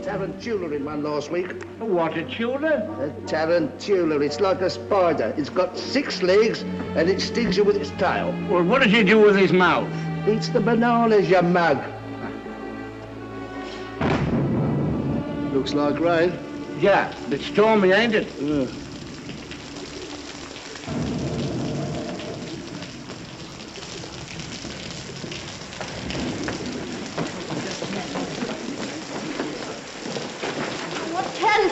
Tarantula in one last week. What, a tuna? A tarantula. It's like a spider. It's got 6 legs and it stings you with its tail. Well, what does he do with his mouth? Eats the bananas, you mug. Looks like rain. Yeah, it's stormy, ain't it? Yeah.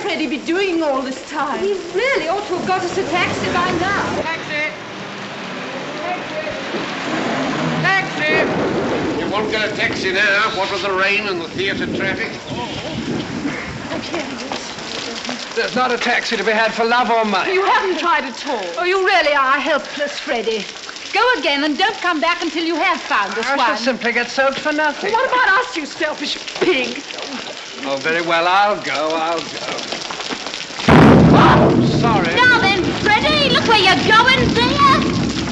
Freddy be doing all this time? He really ought to have got us a taxi by now. Taxi! Taxi! Taxi! You won't get a taxi now, what with the rain and the theatre traffic. There's not a taxi to be had for love or money. You haven't tried at all. Oh, you really are helpless, Freddy. Go again and don't come back until you have found us one. I shall simply get soaked for nothing. What about us, you selfish pig? Oh, very well, I'll go. Oh, sorry. Now then, Freddy, look where you're going there.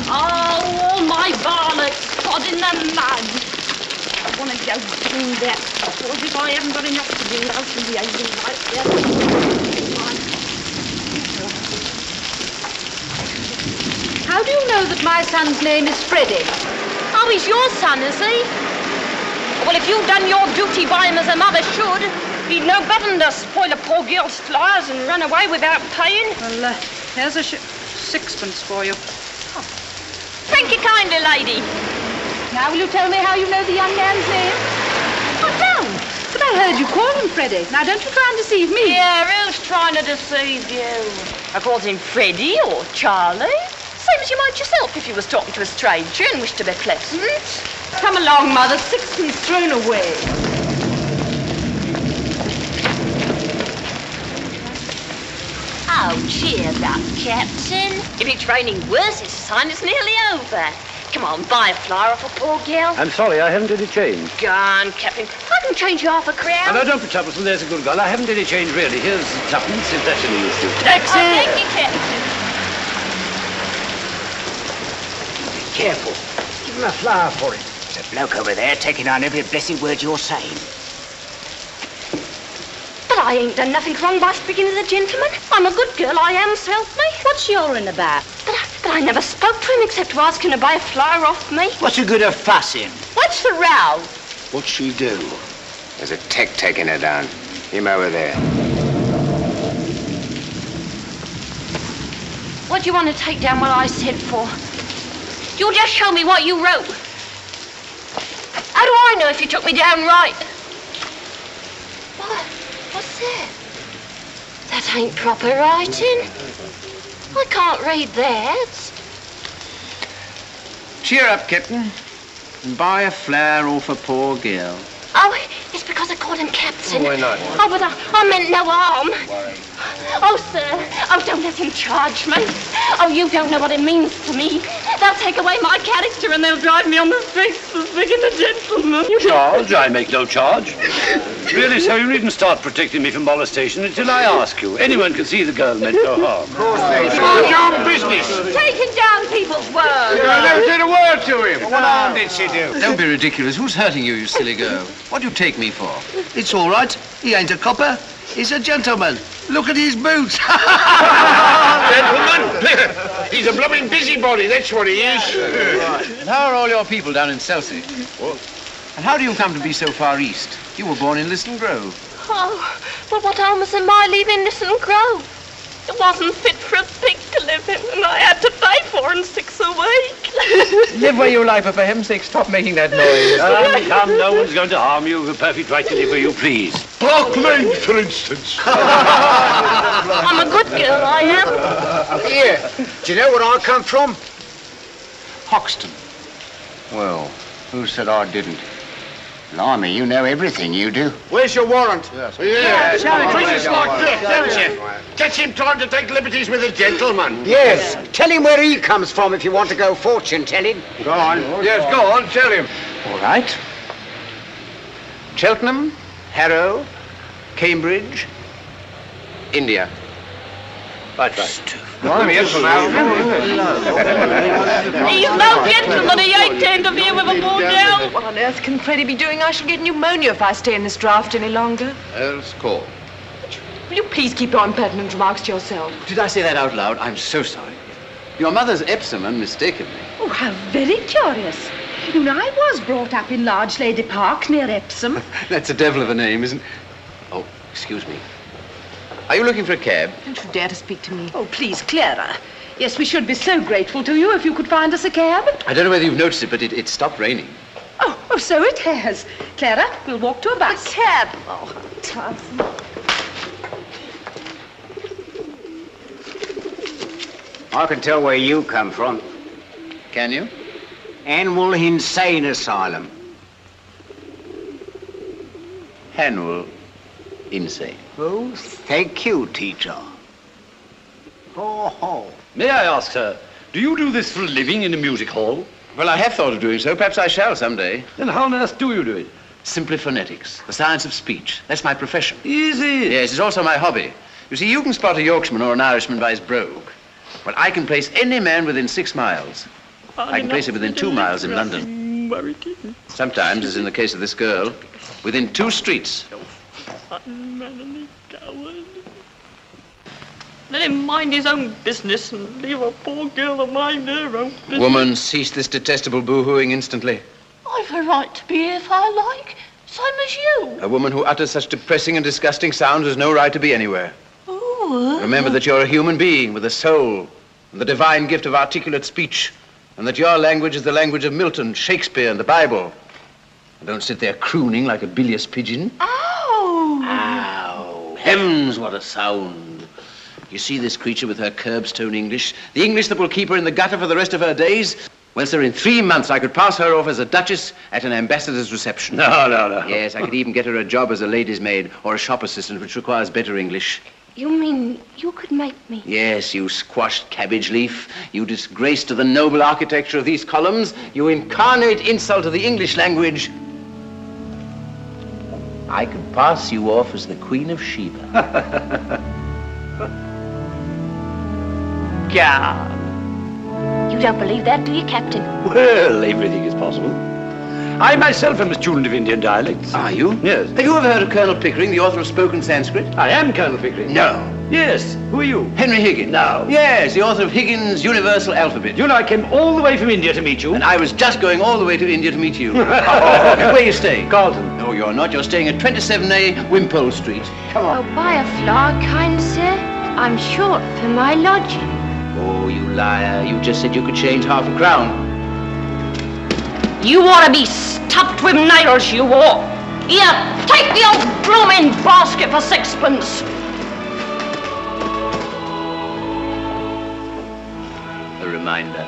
Oh, all my varlets caught in the mud. I want to go through that. What if I haven't got enough to do out in the angry light there? How do you know that my son's name is Freddy? Oh, he's your son, is he? Well, if you'd done your duty by him as a mother should, he'd no better than to spoil a poor girl's flowers and run away without paying. Well, here's a sixpence for you. Oh. Thank you kindly, lady. Now, will you tell me how you know the young man's name? I don't. But I heard you call him Freddy. Now, don't you try and deceive me. Yeah, who's trying to deceive you? I called him Freddy or Charlie. Same as you might yourself if you was talking to a stranger and wished to be pleasant. Come along, Mother. Sixpence thrown away. Oh, cheer up, Captain. If it's raining worse, it's a sign it's nearly over. Come on, buy a flower off a poor girl. I'm sorry, I haven't any change. Go on, Captain. I can change you half a crown. No, don't be troublesome, there's a good girl. I haven't any change, really. Here's tuppence, if that's any use to you. Taxi! Oh, thank you, Captain. Careful. Give him a flower for it. There's a bloke over there taking on every blessed word you're saying. But I ain't done nothing wrong by speaking to the gentleman. I'm a good girl, I am, so help me. What's your in about? But I never spoke to him except to ask him to buy a flower off me. What's the good of fussing? What's the row? What'd she do? There's a tech taking her down. Him over there. What do you want to take down what I said for? You'll just show me what you wrote. How do I know if you took me down right? What? What's that? That ain't proper writing. I can't read that. Cheer up, Captain. And buy a flower off a poor girl. Oh, it's because I called him Captain. Why not? Oh, but I meant no harm. Oh, sir. Oh, don't let him charge me. Oh, you don't know what it means to me. They'll take away my character and they'll drive me on the streets for speaking a gentleman. Charge? I make no charge. Really, sir, you needn't start protecting me from molestation until I ask you. Anyone can see the girl meant no harm. It's your own business. Taking down people's words. I never said a word to him. What harm did she do? Don't be ridiculous. Who's hurting you, you silly girl? What do you take me for? It's all right. He ain't a copper. He's a gentleman. Look at his boots. Gentlemen, he's a blooming busybody, that's what he is. And how are all your people down in Chelsea? And how do you come to be so far east? You were born in Liston Grove. Oh, well, what harm was in my leaving Liston Grove? It wasn't fit for a pig to live in, and I had to pay 4 and 6 a week. Live where you like, but for heaven's sake, stop making that noise. Come, no one's going to harm you. You've a perfect right to live where you please. Parkland, for instance. I'm a good girl, I am. Here, do you know where I come from? Hoxton. Well, who said I didn't? Blimey, you know everything, you do. Where's your warrant? Yes. Treat us like that, don't you? Catch him trying to take liberties with a gentleman. Yes, tell him where he comes from if you want to go fortune telling. Go on. Yes, go on, tell him. All right. Cheltenham, Harrow, Cambridge, India. Right. He's no gentleman, he ain't to interfere with a poor girl. What on earth can Freddie be doing? I shall get pneumonia if I stay in this draft any longer. Earl's Call. Will you please keep your impertinent remarks to yourself? Did I say that out loud? I'm so sorry. Your mother's Epsom, unmistakably. Oh, how very curious. You know, I was brought up in Large Lady Park near Epsom. That's a devil of a name, isn't it? Oh, excuse me. Are you looking for a cab? Don't you dare to speak to me. Oh, please, Clara. Yes, we should be so grateful to you if you could find us a cab. I don't know whether you've noticed it, but it stopped raining. Oh, so it has. Clara, we'll walk to a bus. A cab. Oh, tough. I can tell where you come from. Can you? Annual Insane Asylum. Hanwell Insane. Oh, thank you, teacher. Oh. May I ask, sir, do you do this for a living in a music hall? Well, I have thought of doing so. Perhaps I shall someday. Then how on earth do you do it? Simply phonetics, the science of speech. That's my profession. Easy. Yes, it's also my hobby. You see, you can spot a Yorkshireman or an Irishman by his brogue. Well, I can place any man within 6 miles. I can place him within 2 miles in London. Sometimes, as in the case of this girl, within 2 streets. Let him mind his own business and leave a poor girl to mind her own business. Woman, cease this detestable boo-hooing instantly. I've a right to be here if I like, same as you. A woman who utters such depressing and disgusting sounds has no right to be anywhere. Oh. Remember that you're a human being with a soul and the divine gift of articulate speech, and that your language is the language of Milton, Shakespeare, and the Bible. And don't sit there crooning like a bilious pigeon. Ow! Ow! Heavens, what a sound. You see this creature with her curbstone English, the English that will keep her in the gutter for the rest of her days? Well, sir, in 3 months I could pass her off as a duchess at an ambassador's reception. No. Yes, I could even get her a job as a lady's maid or a shop assistant, which requires better English. You mean you could make me? Yes, you squashed cabbage leaf. You disgrace to the noble architecture of these columns. You incarnate insult to the English language. I could pass you off as the Queen of Sheba. Yeah. You don't believe that, do you, Captain? Well, everything is possible. I myself am a student of Indian dialects. Are you? Yes. Have you ever heard of Colonel Pickering, the author of Spoken Sanskrit? I am Colonel Pickering. No. Yes. Who are you? Henry Higgins. No. Yes, the author of Higgins' Universal Alphabet. You know, I came all the way from India to meet you. And I was just going all the way to India to meet you. Where are you staying? Carlton. No, you're not. You're staying at 27A Wimpole Street. Come on. Oh, buy a flower, kind sir. I'm short for my lodging. Oh, you liar. You just said you could change half a crown. You ought to be stuffed with nails, you ought. Here, take the old blooming basket for 6pence. A reminder.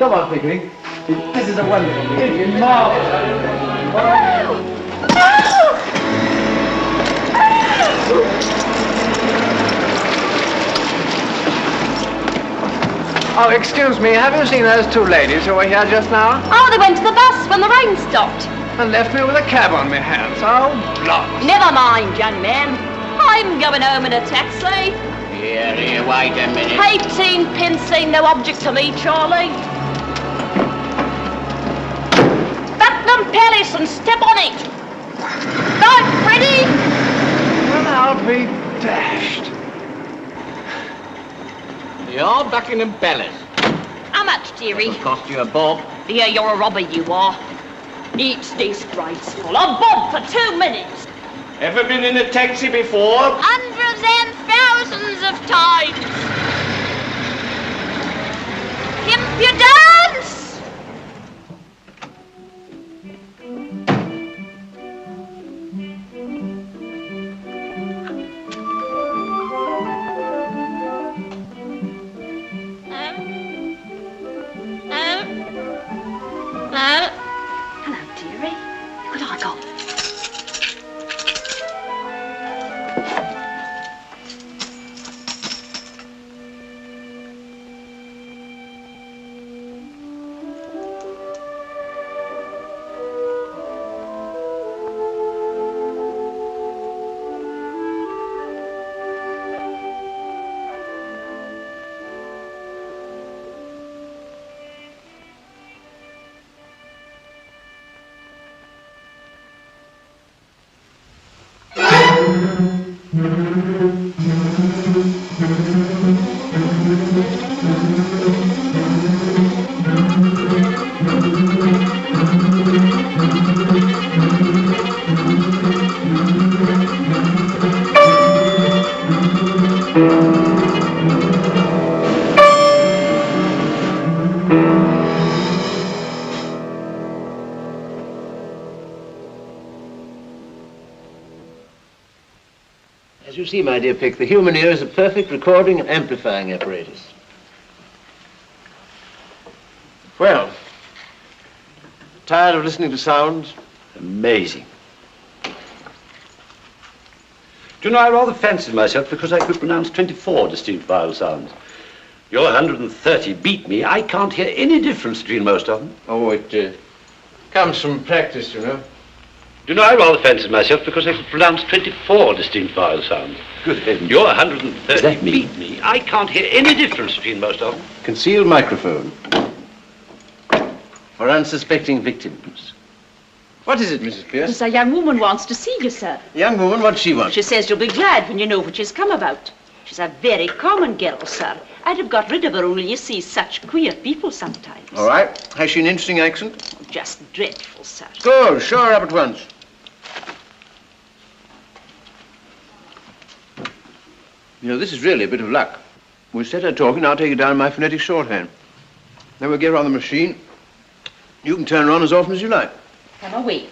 Come on, Pickering. This is a wonderful thing. It's marvelous. Oh, excuse me, have you seen those two ladies who were here just now? Oh, they went to the bus when the rain stopped. And left me with a cab on my hands. Oh, blocks. Never mind, young man. I'm going home in a taxi. Here, wait a minute. 18 pence ain't no object to me, Charlie. Buckingham Palace and step on it. Right, Freddie? Well, I'll be dashed. You're Buckingham Palace. How much, dearie? It'll cost you a bob. Yeah, you're a robber, you are. It's disgraceful. A bob for 2 minutes. Ever been in a taxi before? Hundreds and thousands of times. Impudence! No. Hello, dearie. What have I got? As you see, my dear Pick, the human ear is a perfect recording and amplifying apparatus. Well, tired of listening to sounds? Amazing. Do you know, I rather fancied myself because I could pronounce 24 distinct vowel sounds. Your 130 beat me. I can't hear any difference between most of them. Oh, it comes from practice, you know. Do you know, I rather fancied myself because I could pronounce 24 distinct vowel sounds. Good heavens. Your 130 Does that mean? beat me. I can't hear any difference between most of them. Concealed microphone. For unsuspecting victims. What is it, Mrs. Pierce? Yes, a young woman wants to see you, sir. Young woman, what does she want? She says you'll be glad when you know what she's come about. She's a very common girl, sir. I'd have got rid of her only you see such queer people sometimes. All right. Has she an interesting accent? Just dreadful, sir. Good. Show her up at once. You know, this is really a bit of luck. We'll set her talking, I'll take her down in my phonetic shorthand. Then we'll get her on the machine. You can turn her on as often as you like. Come away.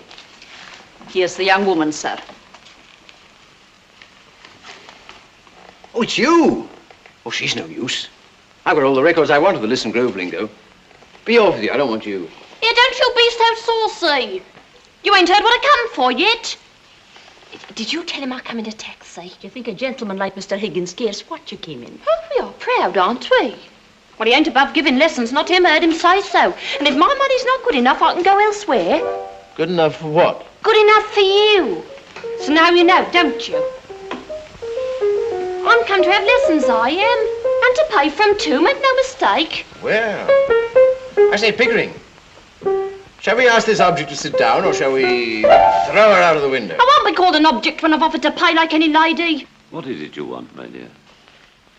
Here's the young woman, sir. Oh, it's you! Oh, she's no use. I've got all the records I want of the Listen Grove lingo. Be off with you, I don't want you. Yeah, don't you be so saucy. You ain't heard what I come for yet. Did you tell him I come in a taxi? You think a gentleman like Mr. Higgins cares what you came in? Oh, we are proud, aren't we? Well, he ain't above giving lessons, not him, heard him say so. And if my money's not good enough, I can go elsewhere. Good enough for what? Good enough for you. So now you know, don't you? I'm come to have lessons, I am. And to pay for 'em too, make no mistake. Well, I say, Pickering, shall we ask this object to sit down, or shall we throw her out of the window? I won't be called an object when I've offered to pay like any lady. What is it you want, my dear?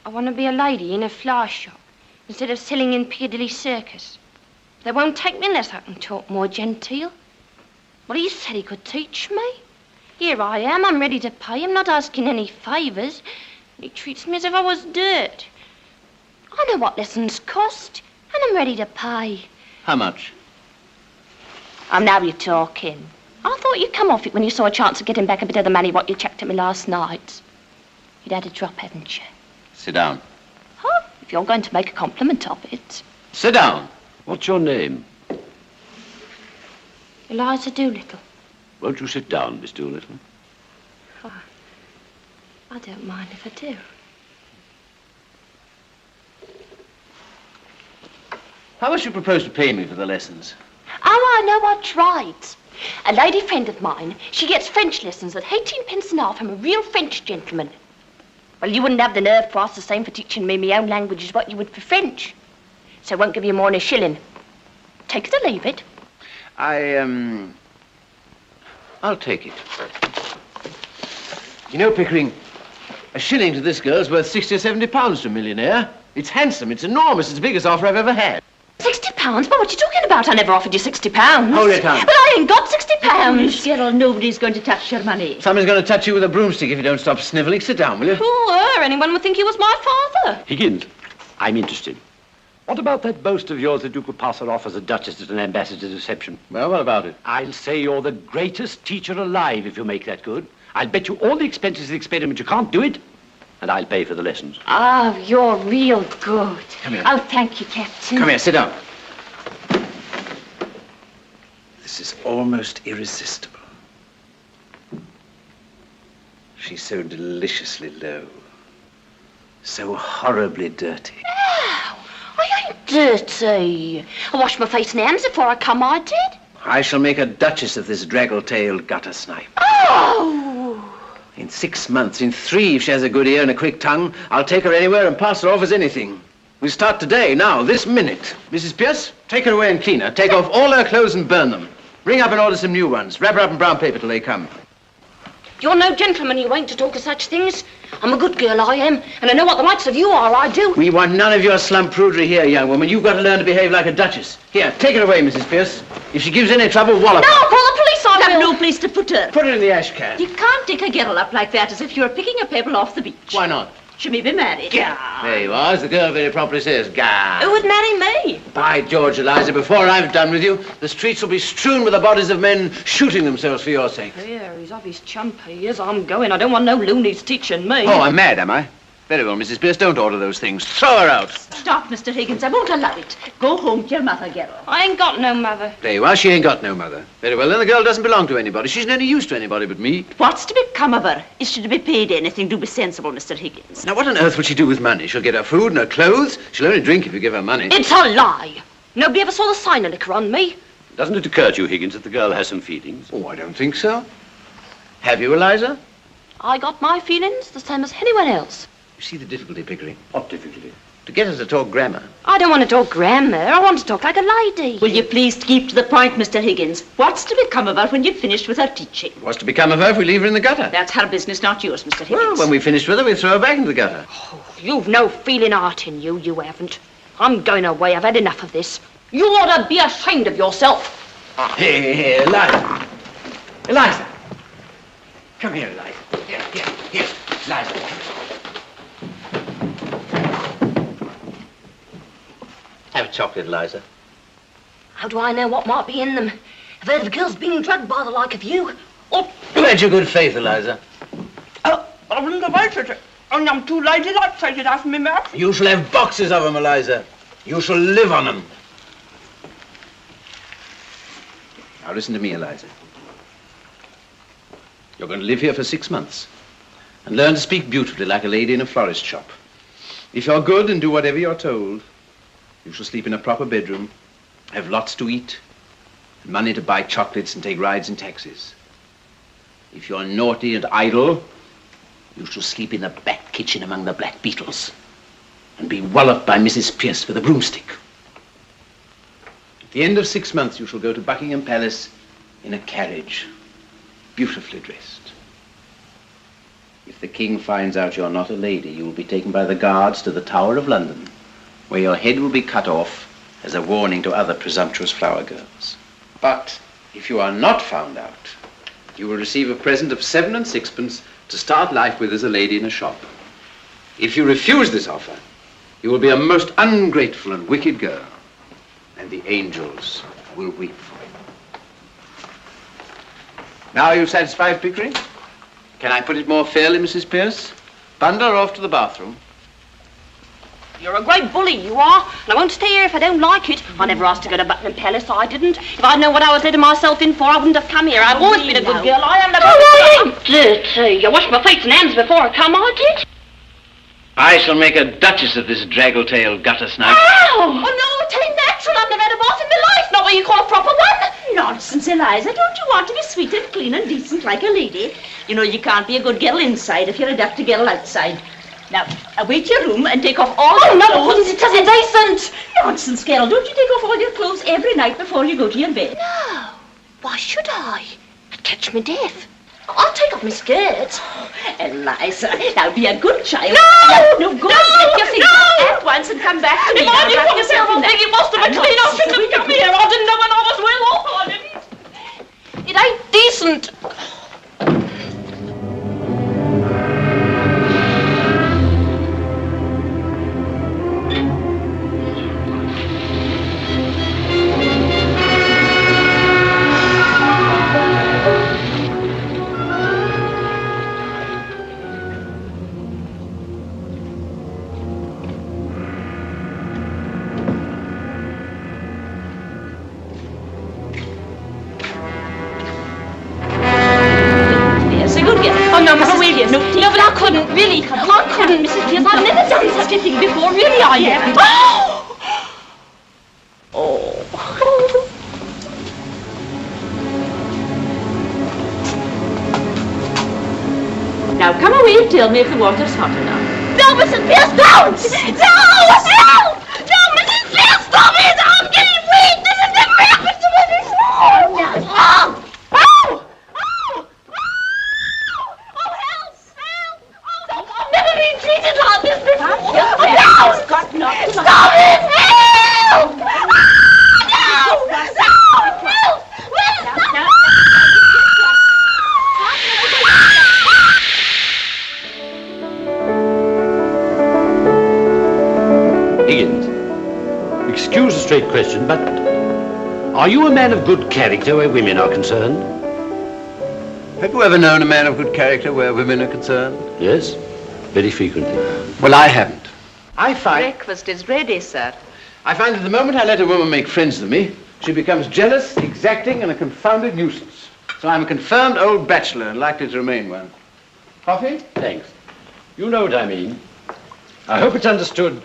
I want to be a lady in a flower shop instead of selling in Piccadilly Circus. They won't take me unless I can talk more genteel. Well, he said he could teach me. Here I am, I'm ready to pay him, not asking any favours. He treats me as if I was dirt. I know what lessons cost, and I'm ready to pay. How much? Now you're talking. I thought you'd come off it when you saw a chance of getting back a bit of the money what you chucked at me last night. You'd had a drop, hadn't you? Sit down. Huh? If you're going to make a compliment of it. Sit down. What's your name? Eliza Doolittle. Won't you sit down, Miss Doolittle? Oh, I don't mind if I do. How much you propose to pay me for the lessons? Oh, I know, I tried. A lady friend of mine, she gets French lessons at 18 pence an hour from a real French gentleman. Well, you wouldn't have the nerve to ask the same for teaching me my own language as what you would for French. So I won't give you more than a shilling. Take it or leave it. I'll take it. You know, Pickering, a shilling to this girl's worth 60 or 70 pounds to a millionaire. It's handsome, it's enormous, it's the biggest offer I've ever had. 60 pounds? But what are you talking about? I never offered you 60 pounds. Hold your tongue. But I ain't got 60 pounds. Miss Gerald, nobody's going to touch your money. Somebody's going to touch you with a broomstick if you don't stop sniveling. Sit down, will you? Poor, anyone would think he was my father. Higgins, I'm interested. What about that boast of yours that you could pass her off as a duchess at an ambassador's reception? Well, what about it? I'll say you're the greatest teacher alive if you make that good. I'll bet you all the expenses of the experiment you can't do it, and I'll pay for the lessons. Oh, you're real good. Come here. Oh, thank you, Captain. Come here, sit down. This is almost irresistible. She's so deliciously low. So horribly dirty. No, I ain't dirty. I washed my face and hands before I come, I did. I shall make a duchess of this draggle-tailed gutter snipe. Oh! In 6 months, in 3, if she has a good ear and a quick tongue, I'll take her anywhere and pass her off as anything. We start today, now, this minute. Mrs. Pierce, take her away and clean her. Take off all her clothes and burn them. Ring up and order some new ones. Wrap her up in brown paper till they come. You're no gentleman, you ain't, to talk of such things. I'm a good girl, I am, and I know what the likes of you are, I do. We want none of your slum prudery here, young woman. You've got to learn to behave like a duchess. Here, take her away, Mrs. Pierce. If she gives any trouble, wallop her. No, I'll call the police, I Have will. no place to put her. Put her in the ash can. You can't take a girl up like that as if you were picking a pebble off the beach. Why not? She may be married. There you are, as the girl very properly says. Gah. Who would marry me? By George, Eliza, before I've done with you, the streets will be strewn with the bodies of men shooting themselves for your sake. Here, he's off his chump. He is. I'm going. I don't want no loonies teaching me. Oh, I'm mad, am I? Very well, Mrs. Pierce, don't order those things. Throw her out. Stop, Mr. Higgins. I won't allow it. Go home to your mother, Gerald. I ain't got no mother. There you are, she ain't got no mother. Very well, then the girl doesn't belong to anybody. She's no use to anybody but me. What's to become of her? Is she to be paid anything to be sensible, Mr. Higgins? Now, what on earth will she do with money? She'll get her food and her clothes. She'll only drink if you give her money. It's a lie. Nobody ever saw the sign of liquor on me. Doesn't it occur to you, Higgins, that the girl has some feelings? Oh, I don't think so. Have you, Eliza? I got my feelings the same as anyone else. You see the difficulty, Pickering? What difficulty? To get her to talk grammar. I don't want to talk grammar. I want to talk like a lady. Will you please keep to the point, Mr. Higgins? What's to become of her when you've finished with her teaching? What's to become of her if we leave her in the gutter? That's her business, not yours, Mr. Higgins. Well, when we've finished with her, we throw her back into the gutter. You've no feeling heart in you, you haven't. I'm going away. I've had enough of this. You ought to be ashamed of yourself. Here, Eliza. Eliza. Come here, Eliza. Here, Eliza. Have a chocolate, Eliza. How do I know what might be in them? I've heard of girls being drugged by the like of you. Oh, Where's your good faith, Eliza? I wouldn't have waited. And I'm too ladylike to take it out of my mouth. You shall have boxes of them, Eliza. You shall live on them. Now listen to me, Eliza. You're going to live here for 6 months and learn to speak beautifully like a lady in a florist shop. If you're good and do whatever you're told, you shall sleep in a proper bedroom, have lots to eat, and money to buy chocolates and take rides in taxis. If you're naughty and idle, you shall sleep in the back kitchen among the black beetles and be walloped by Mrs. Pierce with a broomstick. At the end of 6 months, you shall go to Buckingham Palace in a carriage, beautifully dressed. If the king finds out you're not a lady, you will be taken by the guards to the Tower of London, where your head will be cut off as a warning to other presumptuous flower girls. But if you are not found out, you will receive a present of 7 and 6pence to start life with as a lady in a shop. If you refuse this offer, you will be a most ungrateful and wicked girl, and the angels will weep for you. Now are you satisfied, Pickering? Can I put it more fairly, Mrs. Pierce? Bundle her off to the bathroom. You're a great bully, you are. And I won't stay here if I don't like it. I never asked to go to Buckingham Palace, I didn't. If I'd known what I was letting myself in for, I wouldn't have come here. I've always been a good girl. I am never... Oh, I ain't dirty. I washed my face and hands before I come, I did. I shall make a duchess of this draggle-tailed gutter snout. Oh, no, it ain't natural. I've never had a bath in my life. Not what you call a proper one. Nonsense, Eliza. Don't you want to be sweet and clean and decent like a lady? You know, you can't be a good girl inside if you're a dirty girl outside. Now, away to your room and take off all your clothes. It isn't decent. Nonsense, girl. Don't you take off all your clothes every night before you go to your bed? No. Why should I? I'd catch me death. I'll take off my skirt. Eliza, now be a good child. No, go and take your things off at once and come back to me. If I didn't want myself, I think it must have been clean. I shouldn't have come here. I didn't know when I was well off. I didn't. It ain't decent. No, but I couldn't, really. I couldn't, Mrs. Pierce. I've never done such a thing before, really, I haven't. Oh. Now, come away and tell me if the water's hot enough. No, Mrs. Pierce, don't! No! No, Mrs. Pierce, stop it! I'm getting weak! This has never happened to me before! Oh, no. Treated like this before. No! Stop it! Help! No! Higgins, excuse a straight question, but are you a man of good character where women are concerned? Have you ever known a man of good character where women are concerned? Yes. Very frequently. Well, I haven't. I find... Breakfast is ready, sir. I find that the moment I let a woman make friends with me, she becomes jealous, exacting, and a confounded nuisance. So I'm a confirmed old bachelor and likely to remain one. Coffee? Thanks. You know what I mean. I hope it's understood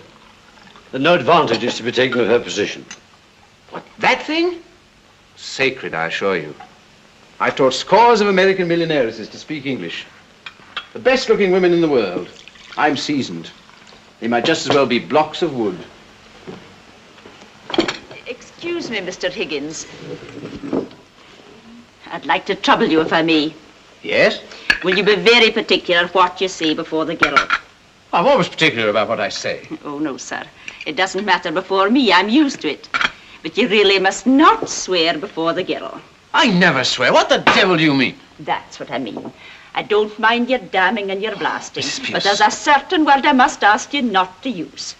that no advantage is to be taken of her position. What, that thing? Sacred, I assure you. I've taught scores of American millionairesses to speak English. The best-looking women in the world. I'm seasoned. They might just as well be blocks of wood. Excuse me, Mr. Higgins. I'd like to trouble you if I may. Yes? Will you be very particular what you say before the girl? I'm always particular about what I say. Oh, no, sir. It doesn't matter before me. I'm used to it. But you really must not swear before the girl. I never swear. What the devil do you mean? That's what I mean. I don't mind your damning and your blasting, Mrs. Pierce. but there's a certain word I must ask you not to use.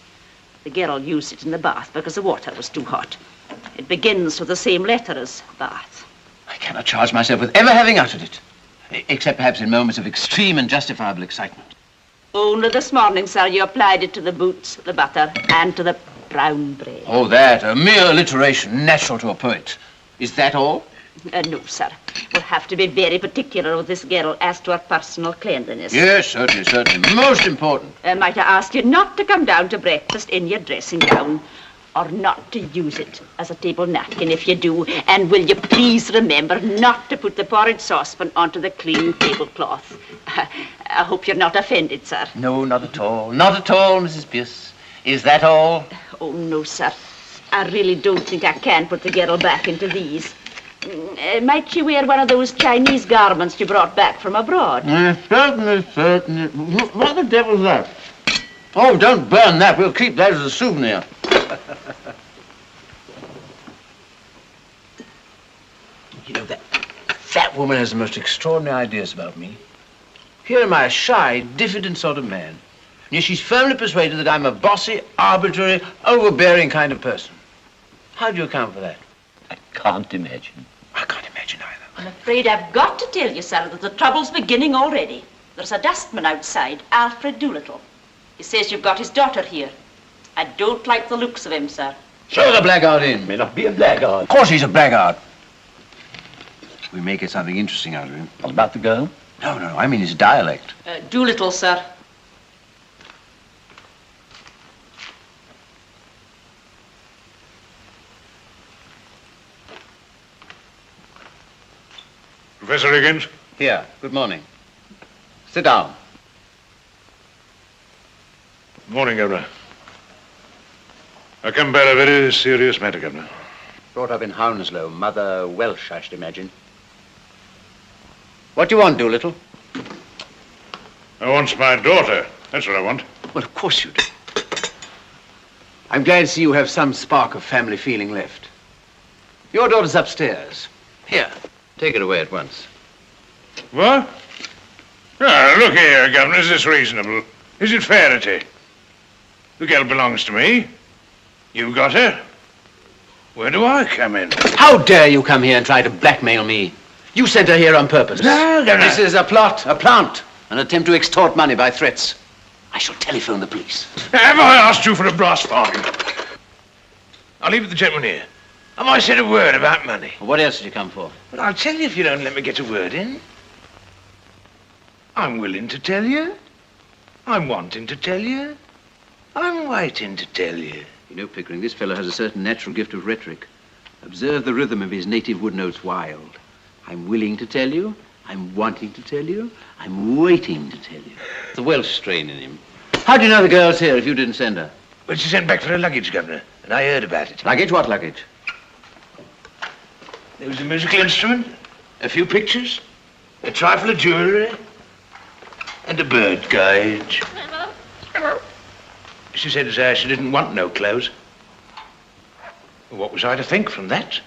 The girl used it in the bath because the water was too hot. It begins with the same letter as bath. I cannot charge myself with ever having uttered it, except perhaps in moments of extreme and justifiable excitement. Only this morning, sir, you applied it to the boots, the butter, and to the brown bread. Oh, that, a mere alliteration, natural to a poet. Is that all? No, sir. We'll have to be very particular with this girl as to her personal cleanliness. Yes, certainly, certainly. Most important. Might I ask you not to come down to breakfast in your dressing gown, or not to use it as a table napkin if you do, and will you please remember not to put the porridge saucepan onto the clean tablecloth. I hope you're not offended, sir. No, not at all. Not at all, Mrs. Pierce. Is that all? Oh, no, sir. I really don't think I can put the girl back into these. Might she wear one of those Chinese garments you brought back from abroad? Certainly, certainly. What the devil's that? Oh, don't burn that. We'll keep that as a souvenir. You know, that woman has the most extraordinary ideas about me. Here am I, a shy, diffident sort of man. And yet she's firmly persuaded that I'm a bossy, arbitrary, overbearing kind of person. How do you account for that? I can't imagine. I can't imagine either. I'm afraid I've got to tell you, sir, that the trouble's beginning already. There's a dustman outside, Alfred Doolittle. He says you've got his daughter here. I don't like the looks of him, sir. Show the blackguard in. May not be a blackguard. Of course he's a blackguard. We may get something interesting out of him. What about the girl? No, I mean his dialect. Doolittle, sir. Professor Higgins? Here, good morning. Sit down. Morning, Governor. I come about a very serious matter, Governor. Brought up in Hounslow, mother Welsh, I should imagine. What do you want, Doolittle? I want my daughter. That's what I want. Well, of course you do. I'm glad to see you have some spark of family feeling left. Your daughter's upstairs. Here, take it away at once. What? Ah, look here, Governor, is this reasonable? Is it fair to you? The girl belongs to me. You got her. Where do I come in? How dare you come here and try to blackmail me? You sent her here on purpose. No, Governor. This is a plot, a plant, an attempt to extort money by threats. I shall telephone the police. Have I asked you for a brass fine? I'll leave it to the gentleman here. Have I said a word about money? What else did you come for? Well, I'll tell you if you don't let me get a word in. I'm willing to tell you. I'm wanting to tell you. I'm waiting to tell you. You know, Pickering, this fellow has a certain natural gift of rhetoric. Observe the rhythm of his native wood notes wild. I'm willing to tell you. I'm wanting to tell you. I'm waiting to tell you. The Welsh strain in him. How do you know the girl's here if you didn't send her? Well, she sent back for her luggage, Governor, and I heard about it. Luggage? What luggage? There was a musical instrument, a few pictures, a trifle of jewellery, and a bird cage. She said she didn't want no clothes. Well, what was I to think from that?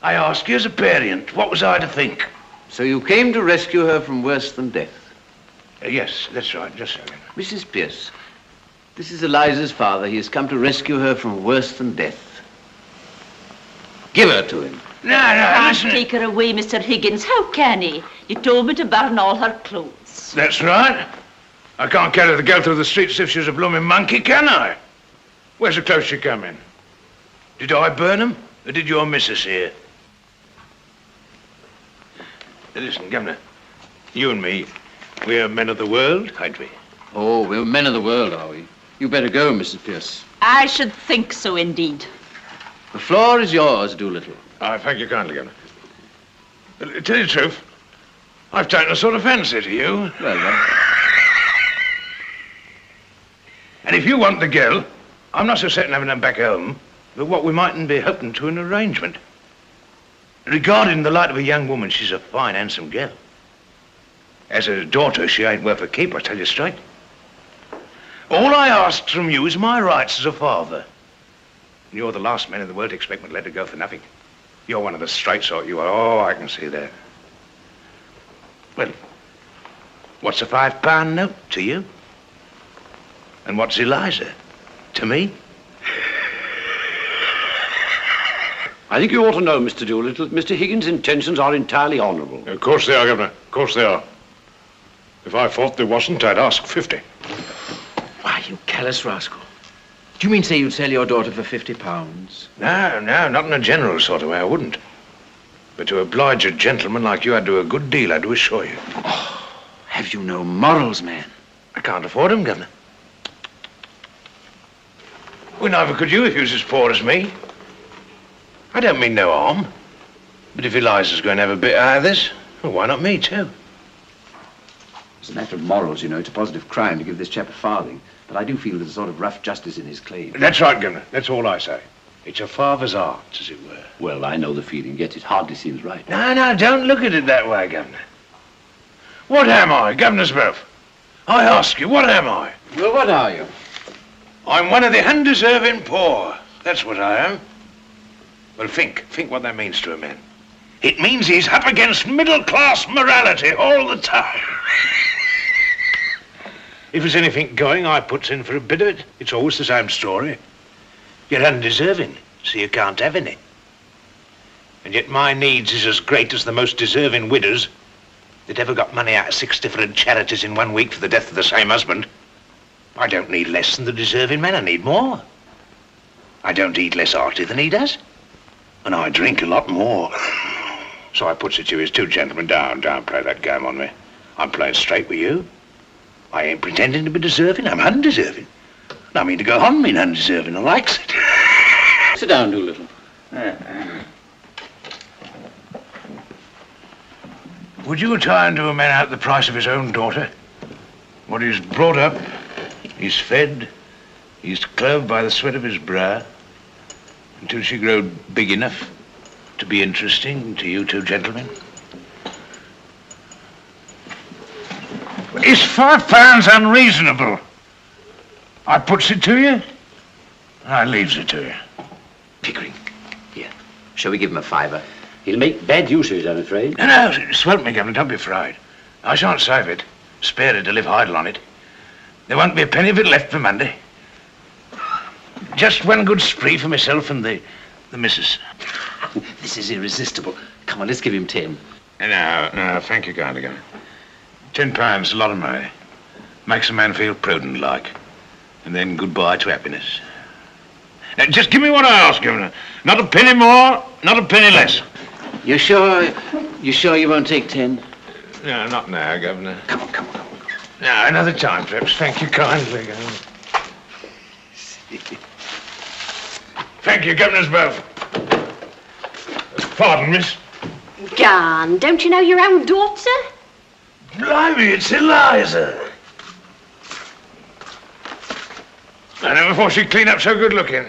I ask you as a parent, what was I to think? So you came to rescue her from worse than death? Yes, that's right, just so. Mrs. Pierce, this is Eliza's father. He has come to rescue her from worse than death. Give her to him. No, Can't listen. take her away, Mr. Higgins. How can he? You told me to burn all her clothes. That's right. I can't carry the girl through the streets as if she was a blooming monkey, can I? Where's the clothes she come in? Did I burn them, or did your missus here? Listen, Governor, you and me, we're men of the world, ain't we? Oh, we're men of the world, are we? You better go, Mrs. Pierce. I should think so, indeed. The floor is yours, Doolittle. I thank you kindly, Governor. To tell you the truth, I've taken a sort of fancy to you. Well, then. And if you want the girl, I'm not so certain having them back home, but what we mightn't be hoping to an arrangement. Regarded in the light of a young woman, she's a fine, handsome girl. As a daughter, she ain't worth a keep, I tell you straight. All I ask from you is my rights as a father. And you're the last man in the world to expect me to let her go for nothing. You're one of the straight sort, you are. Oh, I can see that. Well, what's a £5 note to you? And what's Eliza to me? I think you ought to know, Mr. Doolittle, that Mr. Higgins' intentions are entirely honourable. Of course they are, Governor. Of course they are. If I thought there wasn't, I'd ask 50. Why, you callous rascal. Do you mean to say you'd sell your daughter for £50? No, not in a general sort of way, I wouldn't. But to oblige a gentleman like you, I'd do a good deal, I do assure you. Oh, have you no morals, man? I can't afford them, Governor. Well, neither could you if you was as poor as me. I don't mean no harm. But if Eliza's going to have a bit out of this, well, why not me, too? As a matter of morals, you know, it's a positive crime to give this chap a farthing. But I do feel there's a sort of rough justice in his claim. That's right, Governor. That's all I say. It's a father's art, as it were. Well, I know the feeling, yet it hardly seems right. No, don't look at it that way, Governor. What am I, Governor's wife? I ask you, what am I? Well, what are you? I'm one of the undeserving poor. That's what I am. Well, think what that means to a man. It means he's up against middle-class morality all the time. If there's anything going, I puts in for a bit of it. It's always the same story. You're undeserving, so you can't have any. And yet my needs is as great as the most deserving widows that ever got money out of 6 different charities in 1 week for the death of the same husband. I don't need less than the deserving men. I need more. I don't eat less hearty than he does. And I drink a lot more. So I puts it to his two gentlemen, don't play that game on me. I'm playing straight with you. I ain't pretending to be deserving. I'm undeserving. And I mean to go on being undeserving. I likes it. Sit down, Doolittle. Would you try and do a man out the price of his own daughter? What he's brought up, he's fed, he's clothed by the sweat of his brow, until she growed big enough to be interesting to you two gentlemen? Is £5 unreasonable? I puts it to you, and I leaves it to you. Pickering, here. Shall we give him a fiver? He'll make bad use of it, I'm afraid. No, swelp me, Governor, don't be fried. I shan't save it. Spare it to live idle on it. There won't be a penny of it left for Monday. Just one good spree for myself and the missus. This is irresistible. Come on, let's give him 10. No, thank you kindly, Governor. £10, a lot of money. Makes a man feel prudent like. And then goodbye to happiness. Now, just give me what I ask, Governor. Not a penny more, not a penny less. You sure you won't take 10? No, not now, Governor. Come on. No, another time, perhaps. Thank you kindly, Governor. Thank you, Governors both. Pardon, miss. Gone. Don't you know your own daughter? Blimey, it's Eliza. I never thought she'd clean up so good looking.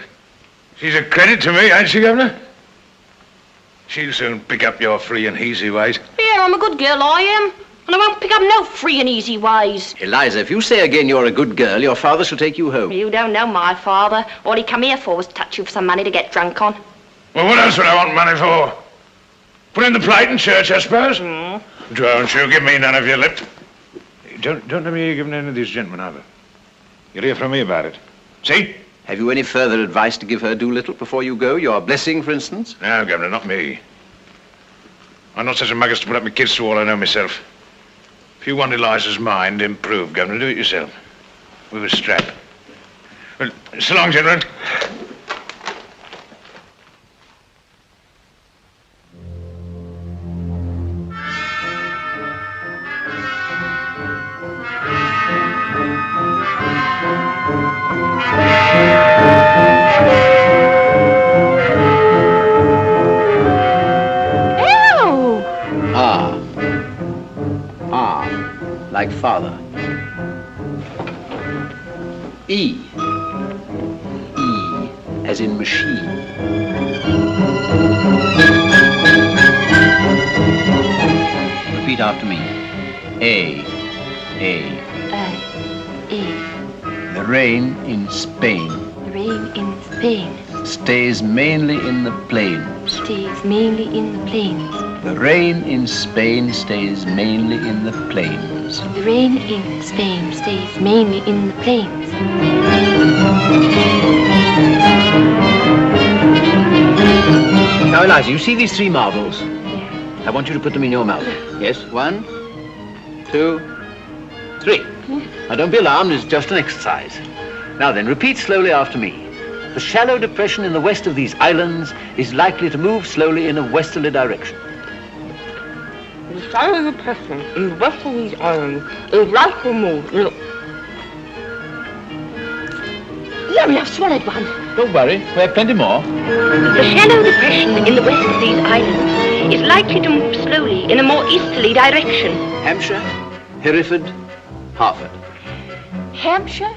She's a credit to me, ain't she, Governor? She'll soon pick up your free and easy ways. Yeah, I'm a good girl, I am. And I won't pick up no free and easy ways. Eliza, if you say again you're a good girl, your father shall take you home. You don't know my father. All he come here for was to touch you for some money to get drunk on. Well, what else would I want money for? Put in the plate in church, I suppose. Don't you give me none of your lip. Don't let me hear you giving any of these gentlemen either. You'll hear from me about it. See? Have you any further advice to give her, Doolittle, before you go? Your blessing, for instance? No, Governor, not me. I'm not such a mug as to put up my kids to all I know myself. If you want Eliza's mind improved, Governor, do it yourself. With a strap. Well, so long, gentlemen. Like father. E. E, as in machine. Repeat after me. A. E. The rain in Spain. The rain in Spain. Stays mainly in the plains. Stays mainly in the plains. The rain in Spain stays mainly in the plains. The rain in Spain stays mainly in the plains. Now, Eliza, you see these 3 marbles? I want you to put them in your mouth. Yes, 1, 2, 3. Now, don't be alarmed, it's just an exercise. Now then, repeat slowly after me. The shallow depression in the west of these islands is likely to move slowly in a westerly direction. The shallow depression in the west of these islands is likely to move. Look. Larry, I've swallowed one. Don't worry, we have plenty more. The shallow depression in the west of these islands is likely to move slowly in a more easterly direction. Hampshire, Hereford, Harford. Hampshire,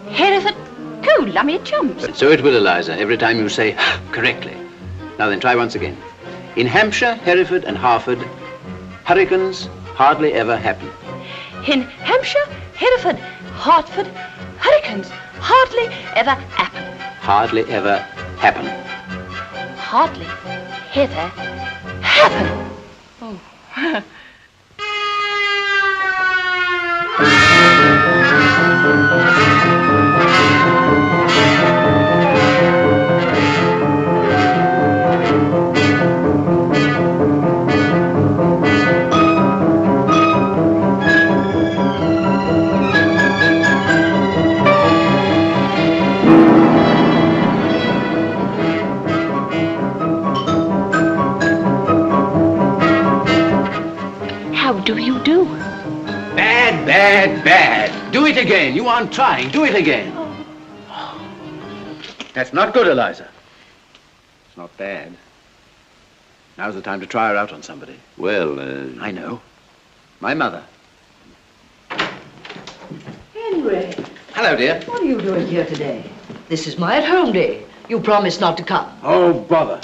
Hereford, go, lummy chumps. So it will, Eliza, every time you say correctly. Now then, try once again. In Hampshire, Hereford, and Harford, hurricanes hardly ever happen. In Hampshire, Hereford, Hartford, hurricanes hardly ever happen. Hardly ever happen. Hardly ever happen. Oh. do you do? Bad, bad, bad. Do it again. You aren't trying. Do it again. That's not good, Eliza. It's not bad. Now's the time to try her out on somebody. Well, I know. My mother. Henry, Hello, dear. what are you doing here today? This is my at-home day. You promised not to come. Oh, bother.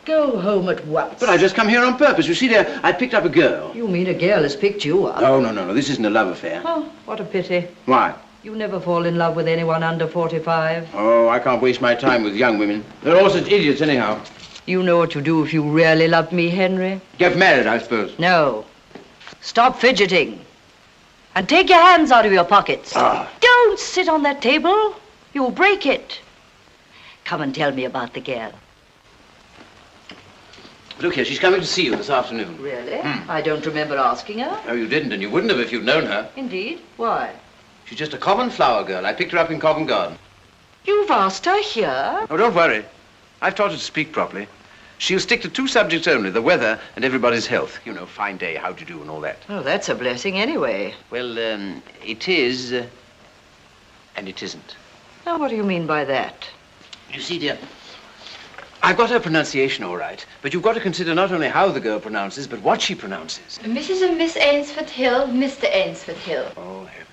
Go home at once. But I just come here on purpose. You see, dear, I picked up a girl. You mean a girl has picked you up? No. This isn't a love affair. Oh, what a pity. Why? You never fall in love with anyone under 45. Oh, I can't waste my time with young women. They're all such idiots anyhow. You know what you do if you really love me, Henry? Get married, I suppose. No. Stop fidgeting. And take your hands out of your pockets. Don't sit on that table. You'll break it. Come and tell me about the girl. Look here, she's coming to see you this afternoon. Really? I don't remember asking her. Oh, you didn't, and you wouldn't have if you'd known her. Indeed? Why? She's just a common flower girl. I picked her up in Covent Garden. You've asked her here? Oh, don't worry. I've taught her to speak properly. She'll stick to 2 subjects only, the weather and everybody's health. You know, fine day, how do you do, and all that. Oh, that's a blessing anyway. Well, it is, and it isn't. Now, what do you mean by that? You see, dear, I've got her pronunciation all right, but you've got to consider not only how the girl pronounces, but what she pronounces. Mrs. and Miss Ainsford Hill, Mr. Ainsford Hill. Oh, heavens.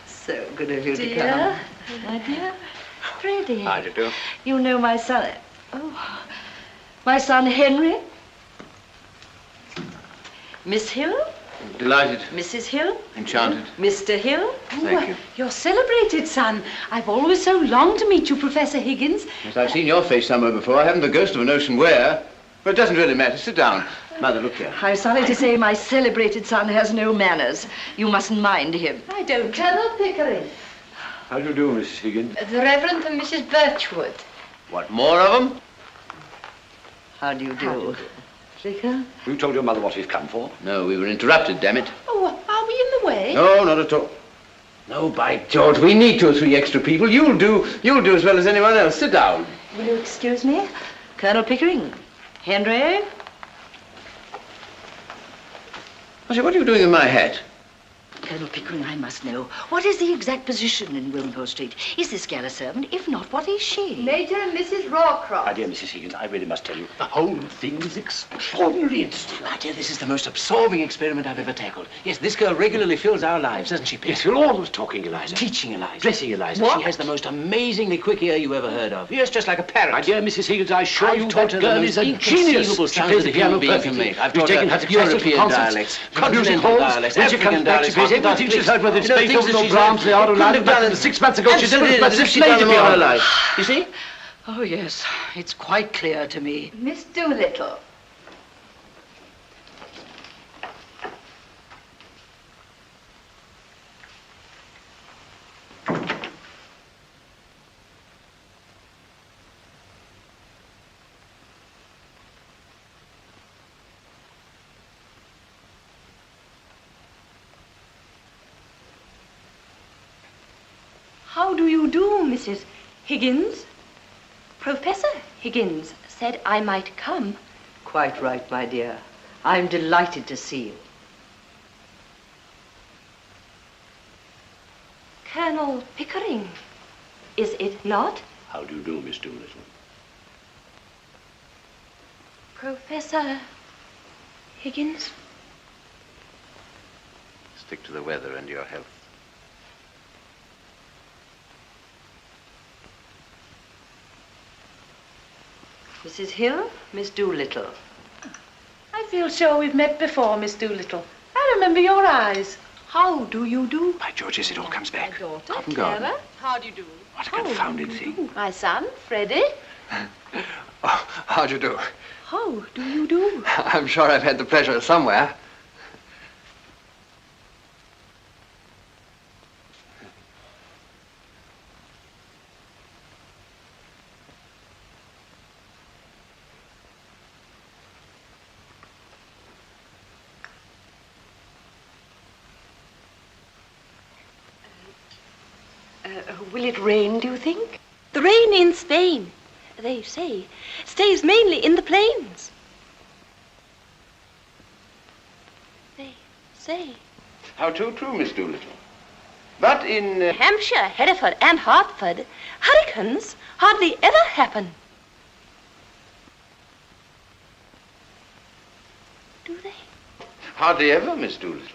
So good of you to Dear, come. my dear. Freddie. How do you do? You know my son. Oh, my son Henry. Miss Hill? Delighted. Mrs. Hill? Enchanted. Mr. Hill? Thank you. You're celebrated, son. I've always so longed to meet you, Professor Higgins. Yes, I've seen your face somewhere before. I haven't the ghost of a notion where. But it doesn't really matter. Sit down. Mother, look here. I'm sorry to say my celebrated son has no manners. You mustn't mind him. I don't. Colonel Pickering. How do you do, Mrs. Higgins? The Reverend and Mrs. Birchwood. What, more of them? How do you do? Vicar? You told your mother what we've come for? No, we were interrupted, damn it. Oh, are we in the way? No, not at all. No, by George, we need 2 or 3 extra people. You'll do as well as anyone else. Sit down. Will you excuse me? Colonel Pickering. Henry? I say, what are you doing with my hat? Colonel Pickering, I must know. What is the exact position in Wimpole Street? Is this gal a servant? If not, what is she? Major and Mrs. Rawcroft. My dear Mrs. Higgins, I really must tell you, the whole thing is extraordinary. My dear, this is the most absorbing experiment I've ever tackled. Yes, this girl regularly fills our lives, doesn't she, Pip? Yes, you're always talking, Eliza. Teaching Eliza. Dressing Eliza. What? She has the most amazingly quick ear you ever heard of. Yes, just like a parrot. My dear Mrs. Higgins, I assure I've you taught that her girl the is a most genius. inconceivable She sounds plays that the piano human being can perfectly. make. I've We've taught taken her her to classical European concerts, dialects, music continental halls, dialects, when she African comes back, she dialects, plays everything she's heard, whether it's you know, Beethoven things or that she's Brahms, the Auto couldn't have done and 6 months ago she did it, but as if she'd played done the them all her piano. life. You see? Oh, yes. It's quite clear to me. Miss Doolittle. How do you do, Mrs. Higgins? Professor Higgins said I might come. Quite right, my dear. I'm delighted to see you. Colonel Pickering, is it not? How do you do, Miss Doolittle? Professor Higgins? Stick to the weather and your health. Mrs. Hill, Miss Doolittle. I feel sure we've met before, Miss Doolittle. I remember your eyes. How do you do? By George, yes, it all comes back. My daughter, Covent Garden. Clara. How do you do? What a confounded thing. My son, Freddie. Oh, how do you do? How do you do? I'm sure I've had the pleasure somewhere. Will it rain, do you think? The rain in Spain, they say, stays mainly in the plains. say. How too true, Miss Doolittle. But in... Hampshire, Hereford, and Hartford, hurricanes hardly ever happen. Do they? Hardly ever, Miss Doolittle.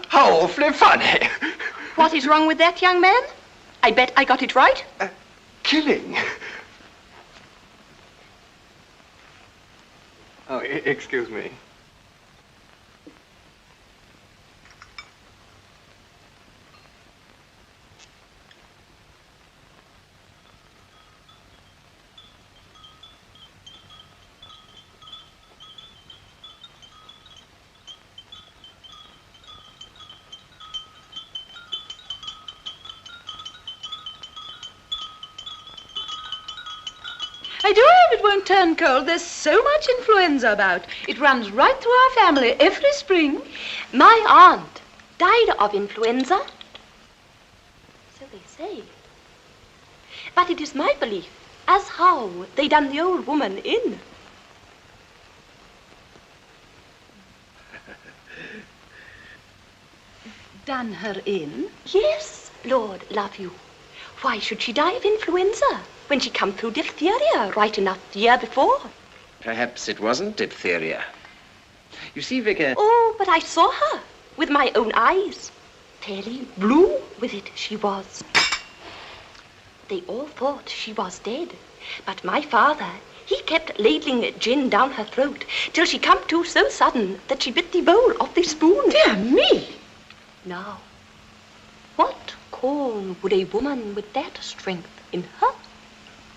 How awfully funny. What is wrong with that, young man? I bet I got it right. Killing. Oh, excuse me. I do hope it won't turn cold. There's so much influenza about. It runs right through our family every spring. My aunt died of influenza. So they say. But it is my belief as how they done the old woman in. Done her in? Yes, Lord love you. Why should she die of influenza when she come through diphtheria right enough the year before? Perhaps it wasn't diphtheria. You see, Vicar... Oh, but I saw her with my own eyes. Fairly blue with it she was. They all thought she was dead. But my father, he kept ladling gin down her throat till she come to so sudden that she bit the bowl off the spoon. Dear me! Now, what call would a woman with that strength in her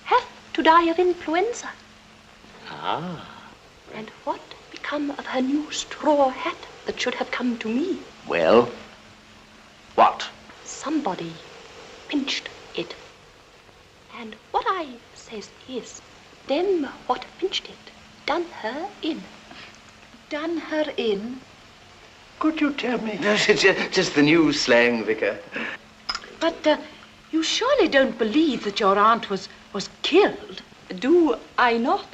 have to die of influenza? Ah. And what become of her new straw hat that should have come to me? Well, what? Somebody pinched it. And what I says is, them what pinched it done her in. Done her in? Could you tell me? No, just the new slang, Vicar. But you surely don't believe that your aunt was killed? Do I not?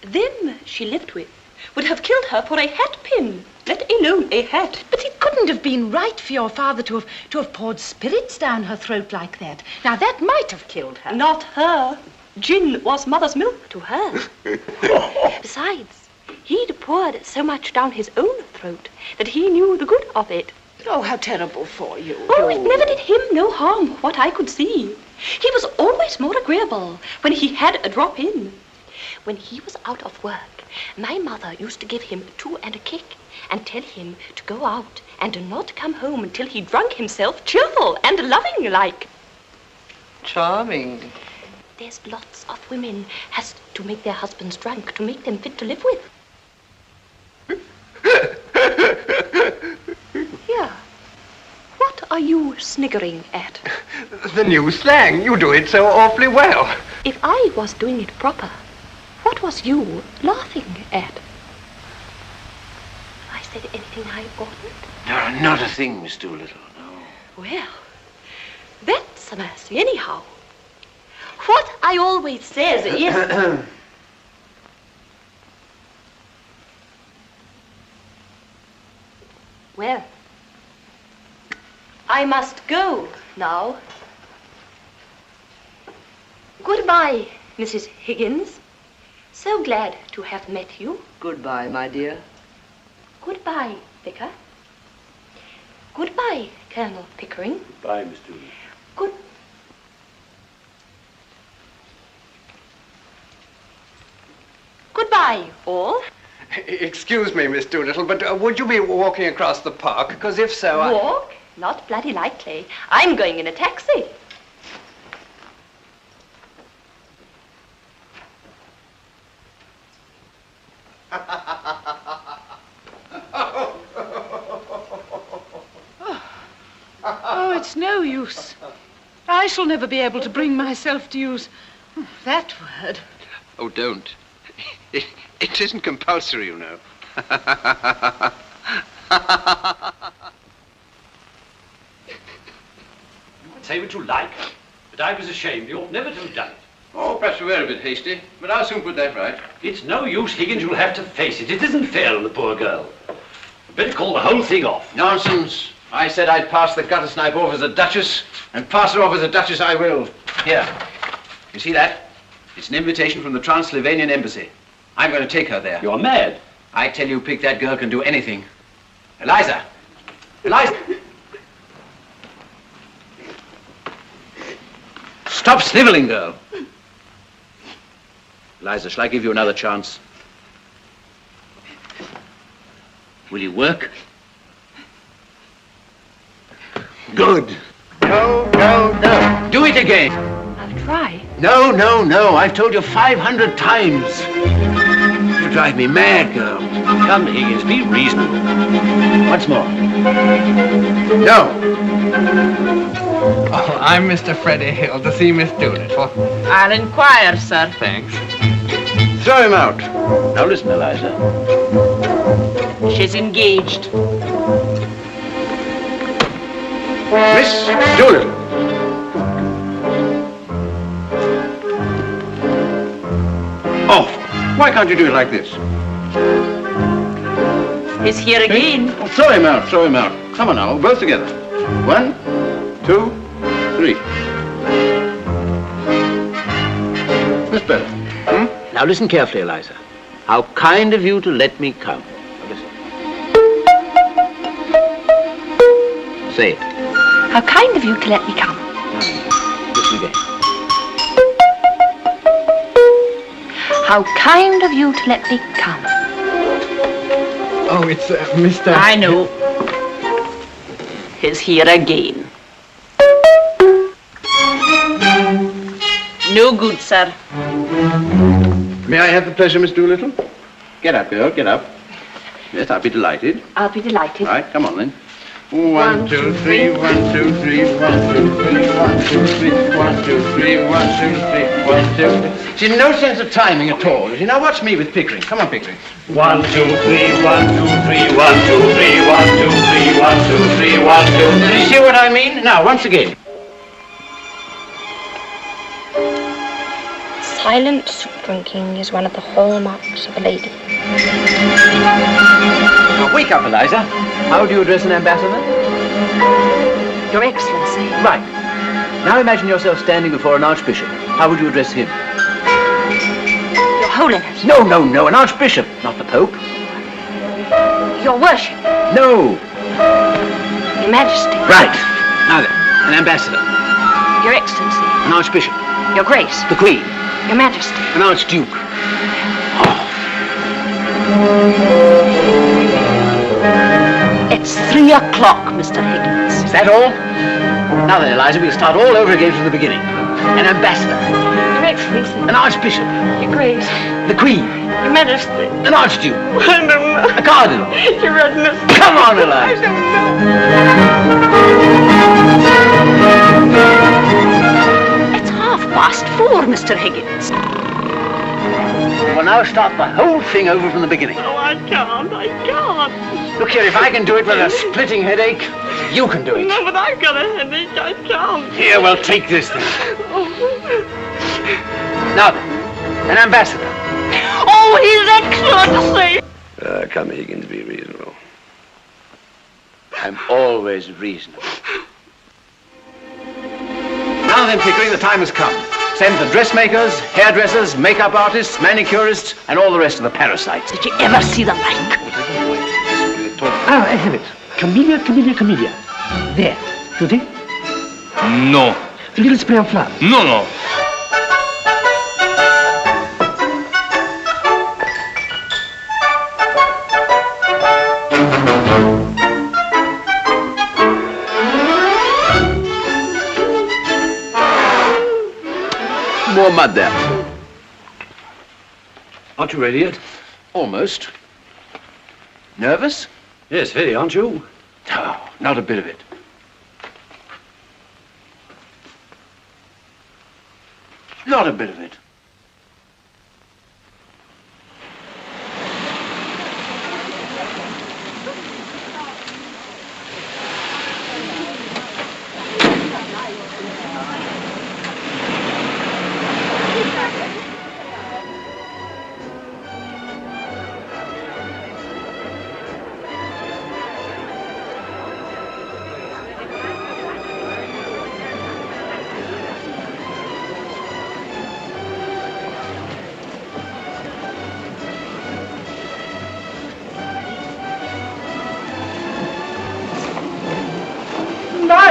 Them she lived with would have killed her for a hat pin, let alone a hat. But it couldn't have been right for your father to have poured spirits down her throat like that. Now, that might have killed her. Not her. Gin was mother's milk to her. Besides, he'd poured so much down his own throat that he knew the good of it. Oh, how terrible for you. Oh, it never did him no harm, what I could see. He was always more agreeable when he had a drop in. When he was out of work, my mother used to give him 2 and a kick and tell him to go out and not come home until he drunk himself cheerful and loving like. Charming. There's lots of women has to make their husbands drunk to make them fit to live with. Here, what are you sniggering at? The new slang. You do it so awfully well. If I was doing it proper, what was you laughing at? Have I said anything I oughtn't? No, not a thing, Miss Doolittle, no. Well, that's a mercy anyhow. What I always says is... Well, I must go now. Goodbye, Mrs. Higgins. So glad to have met you. Goodbye, my dear. Goodbye, Vicar. Goodbye, Colonel Pickering. Goodbye, Miss Doolittle. Goodbye, all. Excuse me, Miss Doolittle, but would you be walking across the park? Because if so, Walk? Not bloody likely. I'm going in a taxi. Oh, it's no use. I shall never be able to bring myself to use that word. Oh, don't. It isn't compulsory, you know. You can say what you like, but I was ashamed. You ought never to have done it. Oh, perhaps we were a bit hasty, but I'll soon put that right. It's no use, Higgins. You'll have to face it. It isn't fair on the poor girl. Better call the whole thing off. Nonsense. I said I'd pass the gutter snipe off as a duchess, and pass her off as a duchess I will. Here. You see that? It's an invitation from the Transylvanian embassy. I'm going to take her there. You're mad. I tell you, Pick, that girl can do anything. Eliza! Eliza! Stop sniveling, girl. Eliza, shall I give you another chance? Will you work? Good. No, no, no. Do it again. I'll try. No, no, no. I've told you 500 times. You drive me mad, girl. Come, Higgins, be reasonable. Once more. No. Oh, I'm Mr. Freddie Hill to see Miss Doolittle. I'll inquire, sir. Thanks. Throw him out. Now listen, Eliza. She's engaged. Miss Doolittle. Oh, why can't you do it like this? He's here again. Oh, throw him out, throw him out. Come on now, both together. 1, 2, 3. That's better. Now listen carefully, Eliza. How kind of you to let me come. Now listen. Say it. How kind of you to let me come. Listen again. How kind of you to let me come. Oh, it's Mr. I know. He's here again. No good, sir. May I have the pleasure, Miss Doolittle? Get up, girl, get up. Yes, I'll be delighted. I'll be delighted. All right, come on then. 1, 2, 3, 1, 2, 3, 1, 2, 3, 1, 2, 3, 1, 2, 3, 1, 2, 3, 1, 2, 3. See, no sense of timing at all. You now watch me with Pickering. Come on, Pickering. 1, 2, 3, 1, 2, 3, 1, 2, 3, 1, 2, 3, 1, 2, 3, 1, 2, 3. Do you see what I mean? Now, once again. Silent soup drinking is one of the hallmarks of a lady. Now, wake up, Eliza. How do you address an ambassador? Your Excellency. Right. Now imagine yourself standing before an archbishop. How would you address him? Your Holiness. No, no, no. An archbishop, not the Pope. Your Worship. No. Your Majesty. Right. Now then, an ambassador. Your Excellency. An archbishop. Your Grace. The Queen. Your Majesty. An archduke. It's 3 o'clock, Mr. Higgins. Is that all? Now then, Eliza, we'll start all over again from the beginning. An ambassador. Your Excellency. An archbishop. Your Grace. The Queen. Your Majesty. An archduke. I don't know. A cardinal. Your Readiness. Come on, Eliza. I don't know. It's 4:30, Mr. Higgins. We'll now start the whole thing over from the beginning. Oh, I can't. Look here, if I can do it with a splitting headache, you can do it. No, but I've got a headache. I can't. Here, well, take this then. Now then, an ambassador. Oh, he's Excellency. Come, Higgins, be reasonable. I'm always reasonable. Now then, Pickering, the time has come. Send the dressmakers, hairdressers, makeup artists, manicurists, and all the rest of the parasites. Did you ever see the like? Ah, I have it. Camellia, camellia, camellia. There. You think? No. A little spray of flour. No, no. More mud there. Aren't you ready yet? Almost. Nervous? Yes, very, aren't you? No, not a bit of it. Not a bit of it.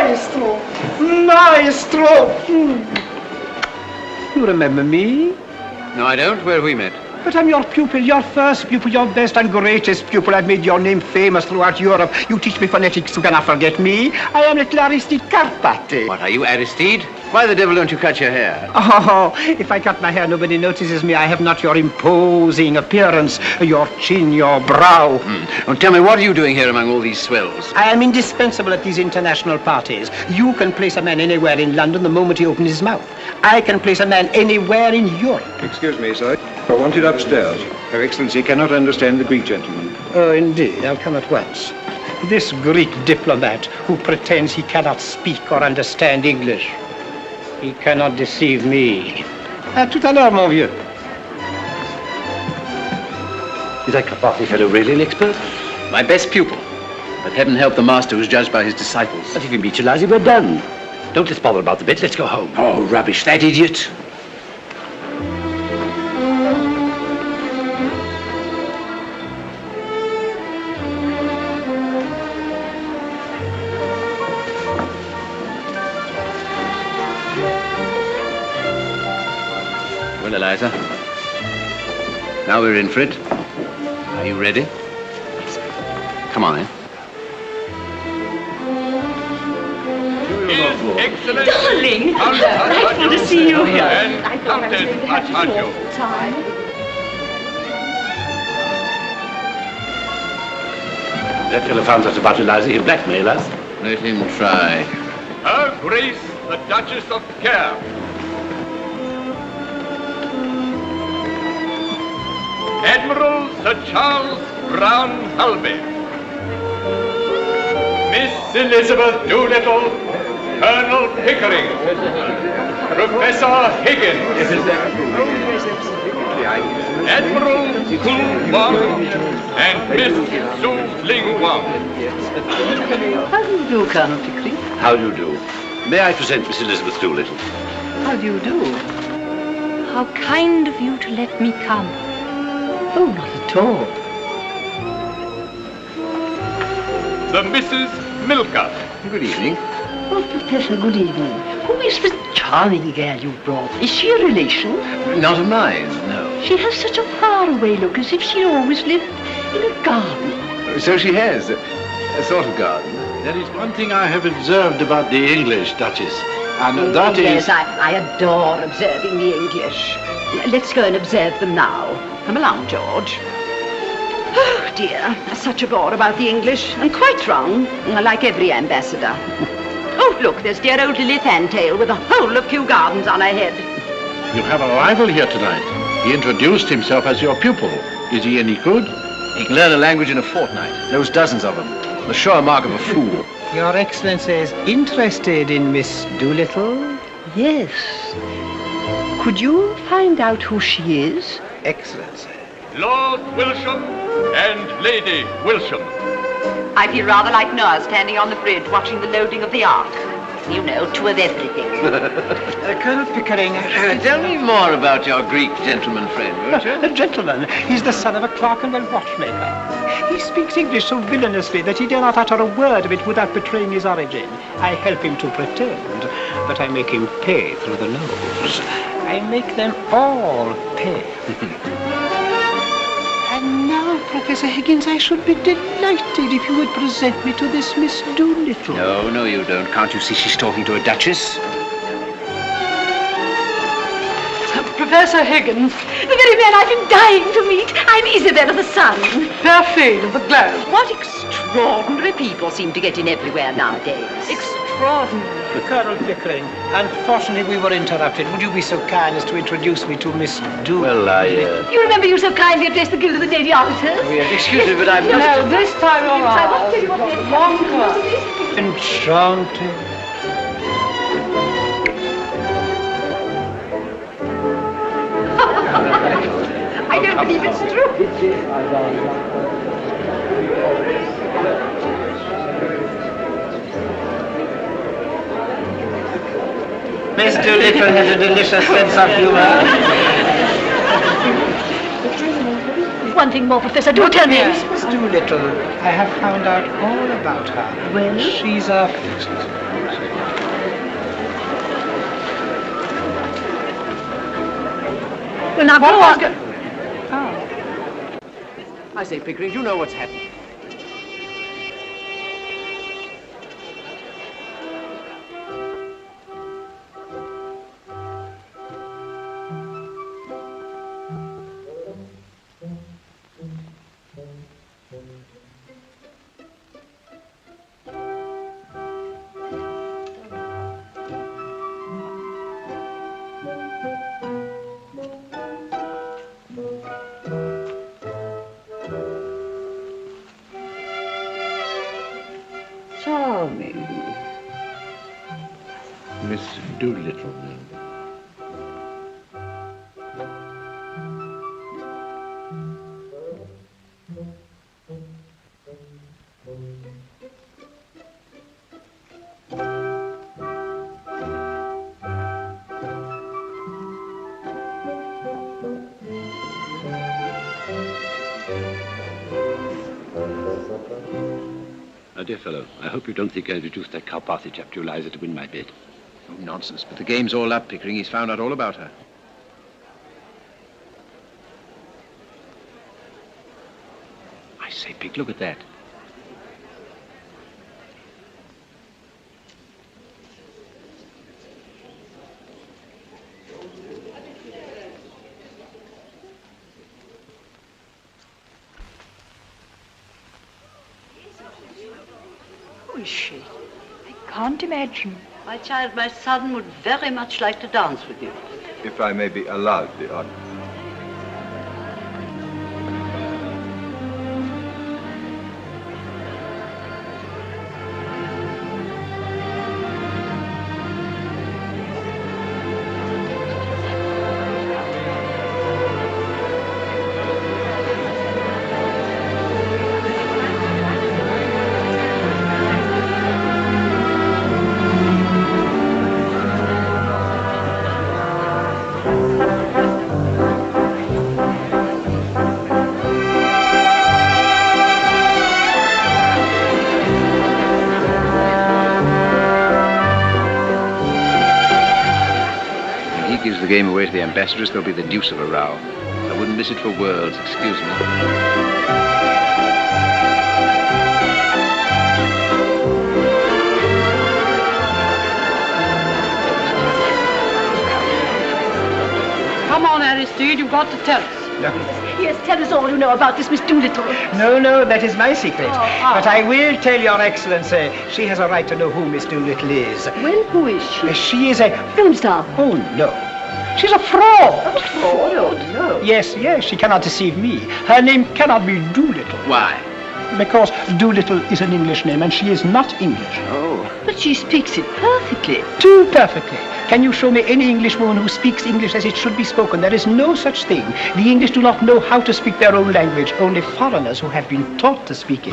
Maestro! Maestro! You remember me? No, I don't. Where have we met? But I'm your pupil, your first pupil, your best and greatest pupil. I've made your name famous throughout Europe. You teach me phonetics, you cannot forget me. I am little Aristide Carpati. What, are you Aristide? Why the devil don't you cut your hair? Oh, if I cut my hair, nobody notices me. I have not your imposing appearance, your chin, your brow. Well, tell me, what are you doing here among all these swells? I am indispensable at these international parties. You can place a man anywhere in London the moment he opens his mouth. I can place a man anywhere in Europe. Excuse me, sir. I wanted upstairs. Her Excellency cannot understand the Greek gentleman. Oh, indeed. I'll come at once. This Greek diplomat who pretends he cannot speak or understand English. He cannot deceive me. À tout à l'heure, mon vieux. Is that Carpati fellow really an expert? My best pupil. But heaven help the master who's judged by his disciples. But if he meets you, Liza, we're done. Don't let's bother about the bit. Let's go home. Oh, rubbish. That idiot. Well, Eliza, now we're in for it. Are you ready? Come on, then. Darling, delightful to see you here. I thought I was going to have to talk all the time. That fellow found us about Eliza. He'll blackmail us. Let him try. Her Grace, the Duchess of Care. Admiral Sir Charles Brown Halby. Miss Elizabeth Doolittle, Colonel Pickering, Professor Higgins, Admiral Kung Wang, and Miss Su Ling Wang. How do you do, Colonel Pickering? How do you do? May I present Miss Elizabeth Doolittle? How do you do? How kind of you to let me come. Oh, not at all. The Mrs. Milker. Good evening. Oh, Professor, good evening. Who is this charming girl you brought? Is she a relation? Not of mine, no. She has such a faraway look, as if she always lived in a garden. So she has. A sort of garden. There is one thing I have observed about the English, Duchess, and that is... Yes, I adore observing the English. Let's go and observe them now. Come along, George. Oh, dear. Such a bore about the English. And quite wrong, like every ambassador. Oh, look, there's dear old Lily Fantail with a whole of Kew Gardens on her head. You have a rival here tonight. He introduced himself as your pupil. Is he any good? He can learn a language in a fortnight. Knows dozens of them. The sure mark of a fool. Your Excellency is interested in Miss Doolittle? Yes. Could you find out who she is? Excellency. Lord Wilsham and Lady Wilsham. I feel rather like Noah standing on the bridge watching the loading of the ark. You know, two of everything. Colonel Pickering... tell me more about your Greek gentleman friend, won't you? A gentleman. He's the son of a Clerkenwell watchmaker. He speaks English so villainously that he dare not utter a word of it without betraying his origin. I help him to pretend, but I make him pay through the nose. I make them all pay. And now, Professor Higgins, I should be delighted if you would present me to this Miss Doolittle. No, you don't. Can't you see she's talking to a duchess? Professor Higgins. The very man I've been dying to meet. I'm Isabella the Sun. Fairfield of the Globe. What extraordinary people seem to get in everywhere nowadays. Extraordinary. Colonel Pickering, unfortunately we were interrupted. Would you be so kind as to introduce me to Miss Doolittle? Well, You remember you so kindly addressed the Guild of the Lady Auditors? Oh, yes. Excuse me, but I'm... No, this time you're I want to tell you what they're Long one. Enchanting. I don't believe it's true. Miss Doolittle has a delicious sense of humor. One thing more, Professor, do tell me. Miss Doolittle, I have found out all about her. Well? She's a Well, now go on. I say, Pickering, you know what's happened. Charming. Miss Doolittle. My dear fellow, I hope you don't think I introduced that Carpathy chap to Eliza to win my bet. Oh, nonsense, but the game's all up, Pickering. He's found out all about her. I say, Pick, look at that. Who is she? I can't imagine. My child, my son would very much like to dance with you. If I may be allowed the honor. Gives the game away to the ambassadress, there'll be the deuce of a row. I wouldn't miss it for worlds, excuse me. Come on, Aristide, you've got to tell us. Yes, tell us all you know about this Miss Doolittle. No, that is my secret. Oh. But I will tell your Excellency, she has a right to know who Miss Doolittle is. Well, who is she? She is a... Film star. Oh, no. She's a fraud. A fraud? Oh, no. Yes, she cannot deceive me. Her name cannot be Doolittle. Why? Because Doolittle is an English name and she is not English. Oh. But she speaks it perfectly. Too perfectly. Can you show me any Englishwoman who speaks English as it should be spoken? There is no such thing. The English do not know how to speak their own language. Only foreigners who have been taught to speak it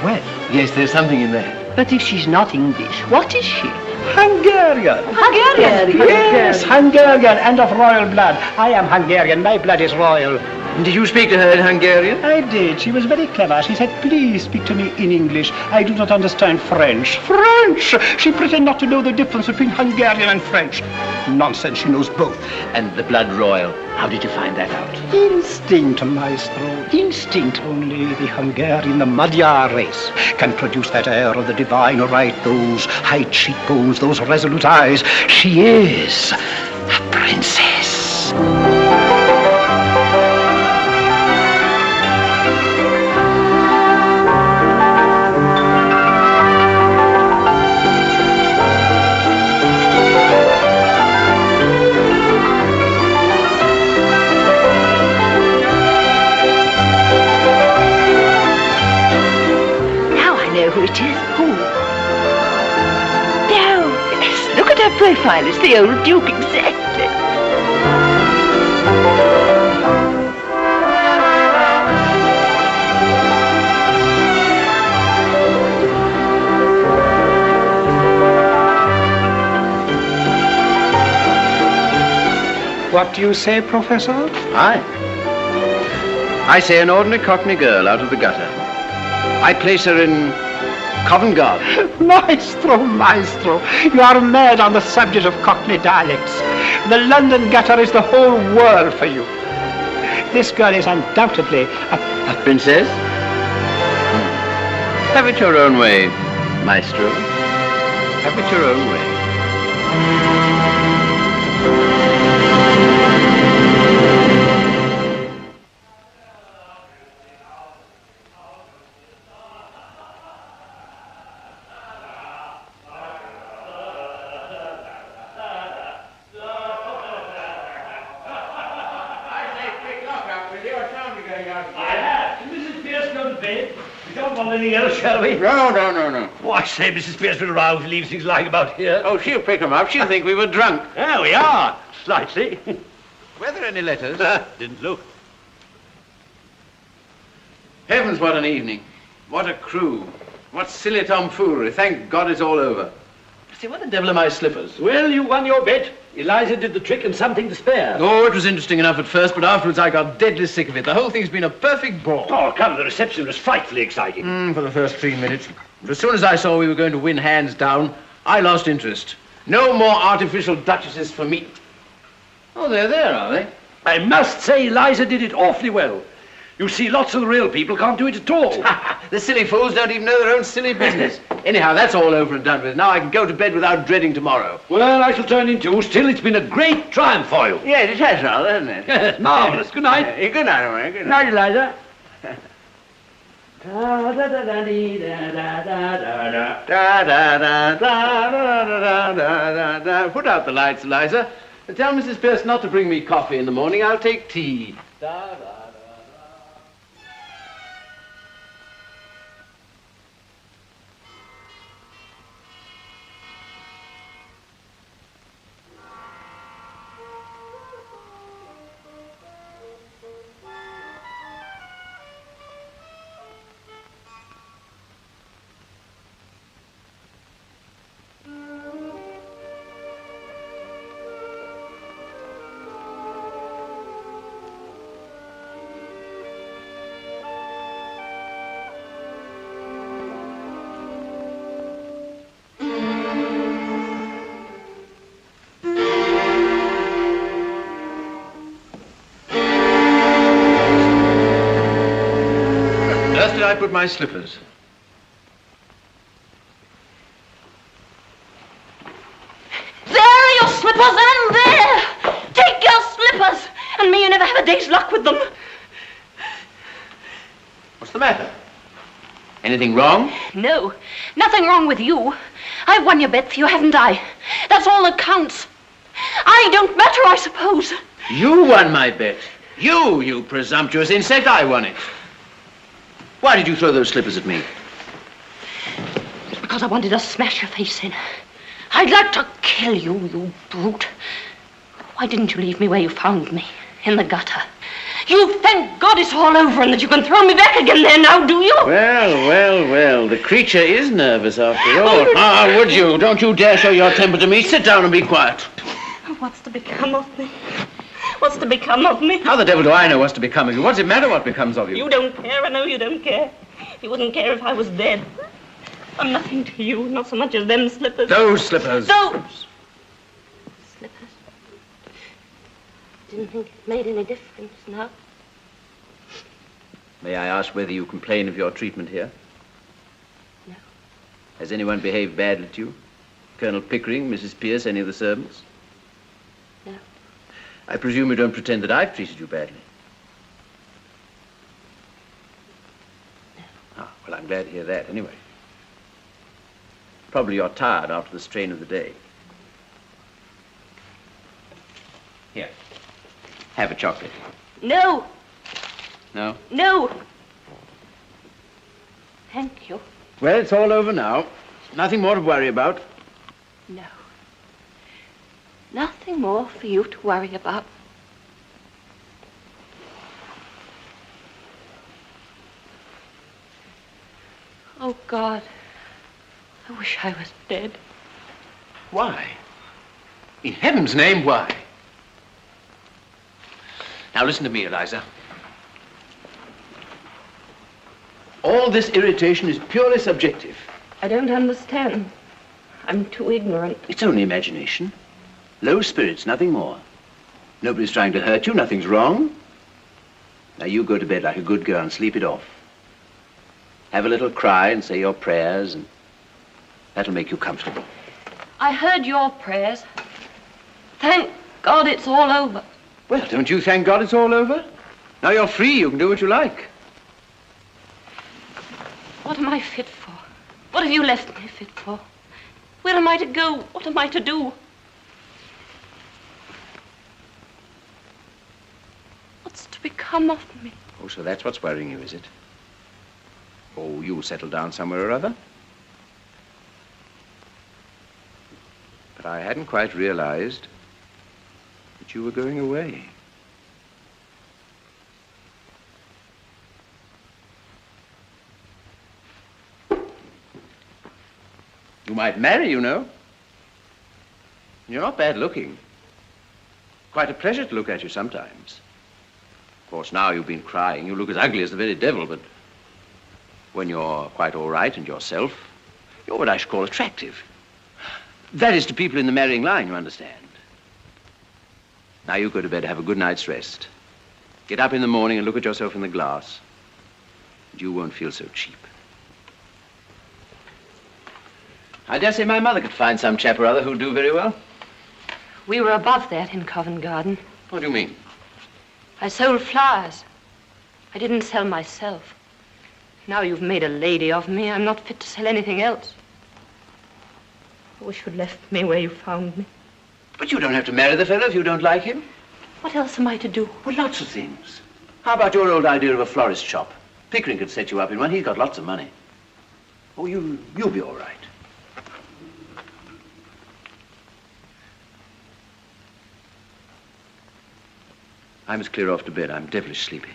well. Yes, there's something in that. But if she's not English, what is she? Hungarian. Hungarian? Yes, Hungarian and of royal blood. I am Hungarian. My blood is royal. Did you speak to her in Hungarian? I did. She was very clever. She said, please speak to me in English. I do not understand French. French! She pretended not to know the difference between Hungarian and French. Nonsense, she knows both. And the blood royal. How did you find that out? Instinct, maestro. Instinct. Only the Hungarian, the Magyar race can produce that air of the divine right, those high cheekbones, those resolute eyes. She is a princess. Who it is? Who? No, yes, look at her profile. It's the old Duke, exactly. What do you say, Professor? I say an ordinary cockney girl out of the gutter. I place her in Covent Garden. Maestro, you are mad on the subject of cockney dialects. The London gutter is the whole world for you. This girl is undoubtedly a princess? Have it your own way, maestro. Have it your own way. Anything else, shall we? No. Oh, I say, Mrs. Pierce will rouse, leave things lying about here. Oh, she'll pick 'em up. She'll think we were drunk. There we are, slightly. Were there any letters? Didn't look. Heavens, what an evening. What a crew. What silly tomfoolery. Thank God it's all over. Say, what the devil are my slippers? Well, you won your bet. Eliza did the trick and something to spare. Oh, it was interesting enough at first, but afterwards I got deadly sick of it. The whole thing's been a perfect bore. Oh, come, the reception was frightfully exciting. For the first 3 minutes. But as soon as I saw we were going to win hands down, I lost interest. No more artificial duchesses for me. Oh, they're there, are they? I must say, Eliza did it awfully well. You see, lots of the real people can't do it at all. The silly fools don't even know their own silly business. Anyhow, that's all over and done with. Now I can go to bed without dreading tomorrow. Well, I shall turn in too. Still, it's been a great triumph for you. Yes, it has rather, hasn't it? Yes, marvellous. Good night. Good night, Owen. Good night, night. Eliza. Put out the lights, Eliza. Tell Mrs. Pierce not to bring me coffee in the morning. I'll take tea. Did I put my slippers? There are your slippers, and there! Take your slippers, and may you never have a day's luck with them. What's the matter? Anything wrong? No, nothing wrong with you. I've won your bet for you, haven't I? That's all that counts. I don't matter, I suppose. You won my bet. You presumptuous insect, I won it. Why did you throw those slippers at me? It's because I wanted to smash your face in. I'd like to kill you, you brute. Why didn't you leave me where you found me? In the gutter. You thank God it's all over and that you can throw me back again there now, do you? Well. The creature is nervous after all. Would you? Don't you dare show your temper to me. Sit down and be quiet. What's to become of me? What's to become of me? How the devil do I know what's to become of you? What's it matter what becomes of you? You don't care. I know you don't care. You wouldn't care if I was dead. I'm nothing to you, not so much as them slippers. Those slippers. Those slippers. Didn't think it made any difference, no. May I ask whether you complain of your treatment here? No. Has anyone behaved badly to you? Colonel Pickering, Mrs. Pierce, any of the servants? No. I presume you don't pretend that I've treated you badly? No. Ah, well, I'm glad to hear that, anyway. Probably you're tired after the strain of the day. Here. Have a chocolate. No. No? No. Thank you. Well, it's all over now. Nothing more to worry about. No. Nothing more for you to worry about. Oh, God. I wish I was dead. Why? In heaven's name, why? Now, listen to me, Eliza. All this irritation is purely subjective. I don't understand. I'm too ignorant. It's only imagination. Low spirits, nothing more. Nobody's trying to hurt you, nothing's wrong. Now you go to bed like a good girl and sleep it off. Have a little cry and say your prayers, and that'll make you comfortable. I heard your prayers. Thank God it's all over. Well, don't you thank God it's all over? Now you're free, you can do what you like. What am I fit for? What have you left me fit for? Where am I to go? What am I to do? What's to become of me? Oh, so that's what's worrying you, is it? Oh, you'll settle down somewhere or other. But I hadn't quite realized that you were going away. You might marry, you know. You're not bad looking. Quite a pleasure to look at you sometimes. Of course, now you've been crying. You look as ugly as the very devil, but when you're quite all right and yourself, you're what I should call attractive. That is to people in the marrying line, you understand. Now you go to bed, have a good night's rest. Get up in the morning and look at yourself in the glass. And you won't feel so cheap. I dare say my mother could find some chap or other who'd do very well. We were above that in Covent Garden. What do you mean? I sold flowers. I didn't sell myself. Now you've made a lady of me. I'm not fit to sell anything else. I wish you'd left me where you found me. But you don't have to marry the fellow if you don't like him. What else am I to do? Well, lots of things. How about your old idea of a florist shop? Pickering could set you up in one. He's got lots of money. Oh, you'll be all right. I must clear off to bed. I'm devilish sleepy.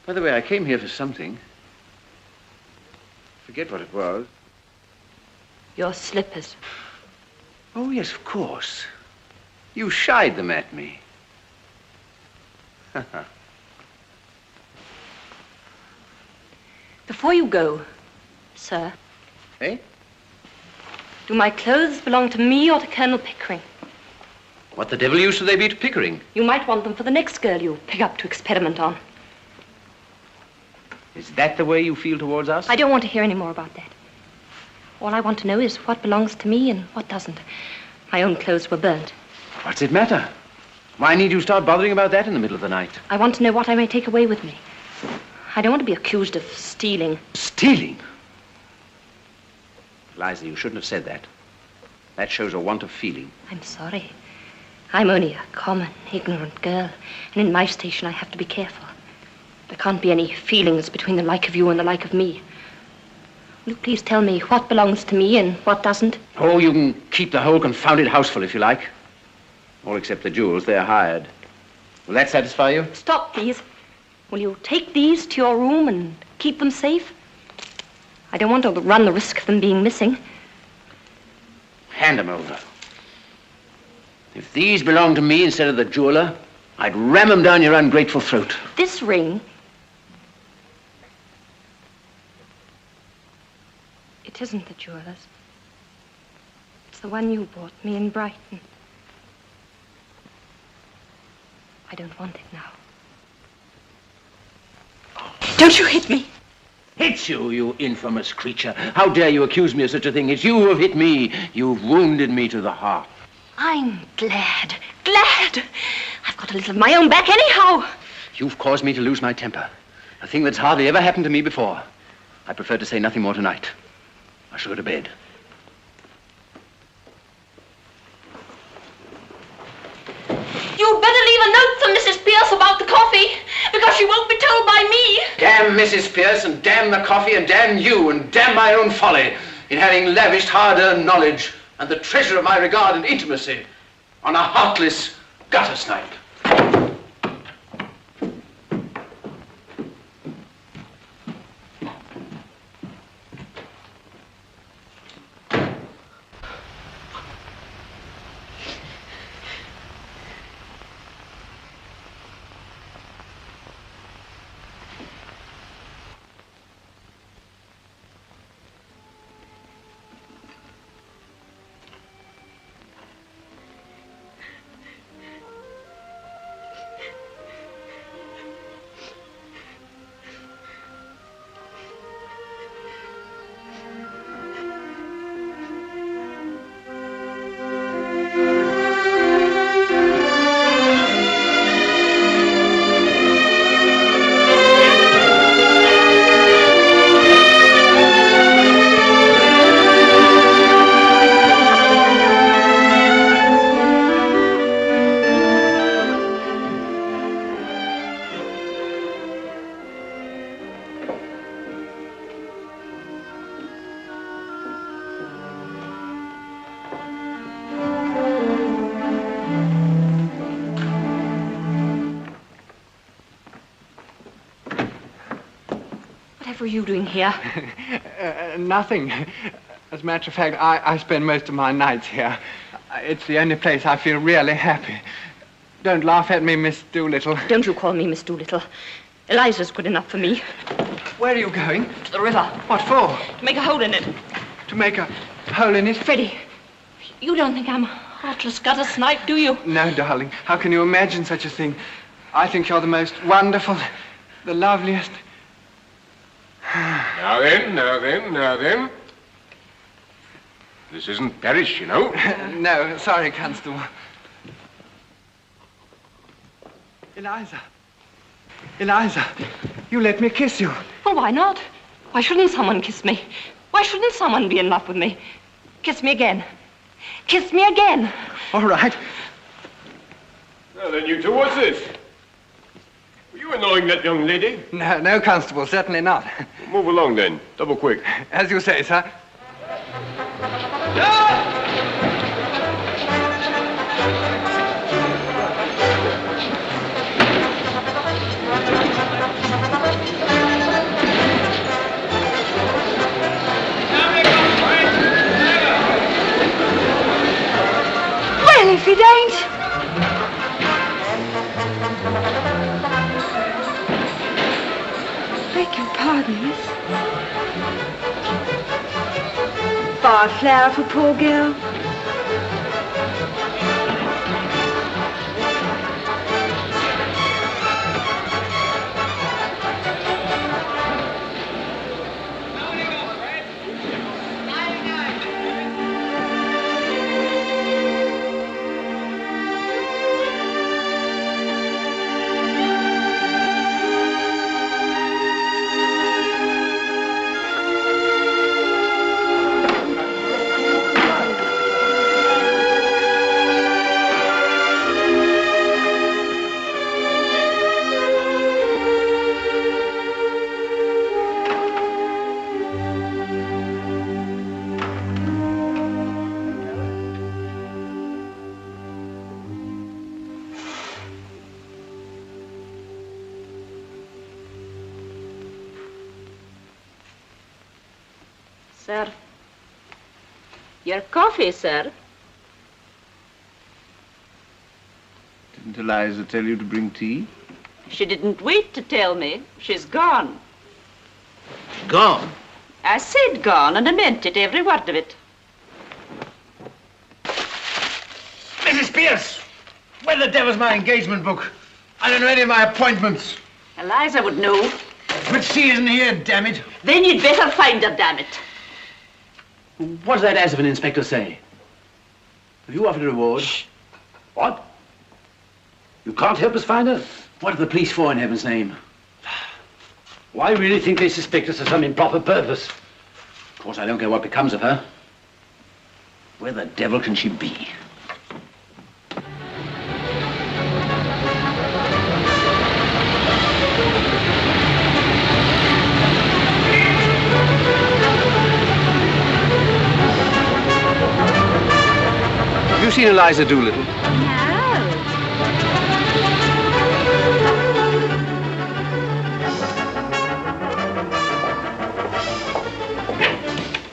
By the way, I came here for something. Forget what it was. Your slippers. Oh, yes, of course. You shied them at me. Before you go, sir. Eh? Do my clothes belong to me or to Colonel Pickering? What the devil use should they be to Pickering? You might want them for the next girl you pick up to experiment on. Is that the way you feel towards us? I don't want to hear any more about that. All I want to know is what belongs to me and what doesn't. My own clothes were burnt. What's it matter? Why need you start bothering about that in the middle of the night? I want to know what I may take away with me. I don't want to be accused of stealing. Stealing? Liza, you shouldn't have said that. That shows a want of feeling. I'm sorry. I'm only a common, ignorant girl. And in my station, I have to be careful. There can't be any feelings between the like of you and the like of me. Will you please tell me what belongs to me and what doesn't? Oh, you can keep the whole confounded house full if you like. All except the jewels. They're hired. Will that satisfy you? Stop, please. Will you take these to your room and keep them safe? I don't want to run the risk of them being missing. Hand them over. If these belong to me instead of the jeweler, I'd ram them down your ungrateful throat. This ring... It isn't the jeweler's. It's the one you bought me in Brighton. I don't want it now. Don't you hit me! Hit you, you infamous creature. How dare you accuse me of such a thing? It's you who have hit me. You've wounded me to the heart. I'm glad. I've got a little of my own back anyhow. You've caused me to lose my temper. A thing that's hardly ever happened to me before. I prefer to say nothing more tonight. I shall go to bed. You'd better leave a note for Mrs. Pierce about the coffee, because she won't be told by me. Damn Mrs. Pierce, and damn the coffee, and damn you, and damn my own folly in having lavished hard-earned knowledge and the treasure of my regard and intimacy on a heartless gutter snipe. Whatever are you doing here? Nothing. As a matter of fact, I spend most of my nights here. It's the only place I feel really happy. Don't laugh at me, Miss Doolittle. Don't you call me Miss Doolittle. Eliza's good enough for me. Where are you going? To the river. What for? To make a hole in it. To make a hole in it? Freddie, you don't think I'm a heartless gutter snipe, do you? No, darling. How can you imagine such a thing? I think you're the most wonderful, the loveliest. Now then. This isn't Paris, you know. No, sorry, Constable. Eliza, you let me kiss you. Well, why not? Why shouldn't someone kiss me? Why shouldn't someone be in love with me? Kiss me again. Kiss me again. All right. Now then, you two, what's this? Were you annoying that young lady? No, Constable, certainly not. Move along then, double quick. As you say, sir. Well, if it ain't. Beg your pardon, miss. Bar flower for poor girl. Sir. Your coffee, sir. Didn't Eliza tell you to bring tea? She didn't wait to tell me. She's gone. Gone? I said gone, and I meant it, every word of it. Mrs. Pierce, where the devil's my engagement book? I don't know any of my appointments. Eliza would know. But she isn't here, damn it. Then you'd better find her, damn it. What does that ass of an inspector say? Have you offered a reward? Shh. What? You can't help us find her? What are the police for, in heaven's name? Why really think they suspect us of some improper purpose? Of course, I don't care what becomes of her. Where the devil can she be? Have you seen Eliza Doolittle?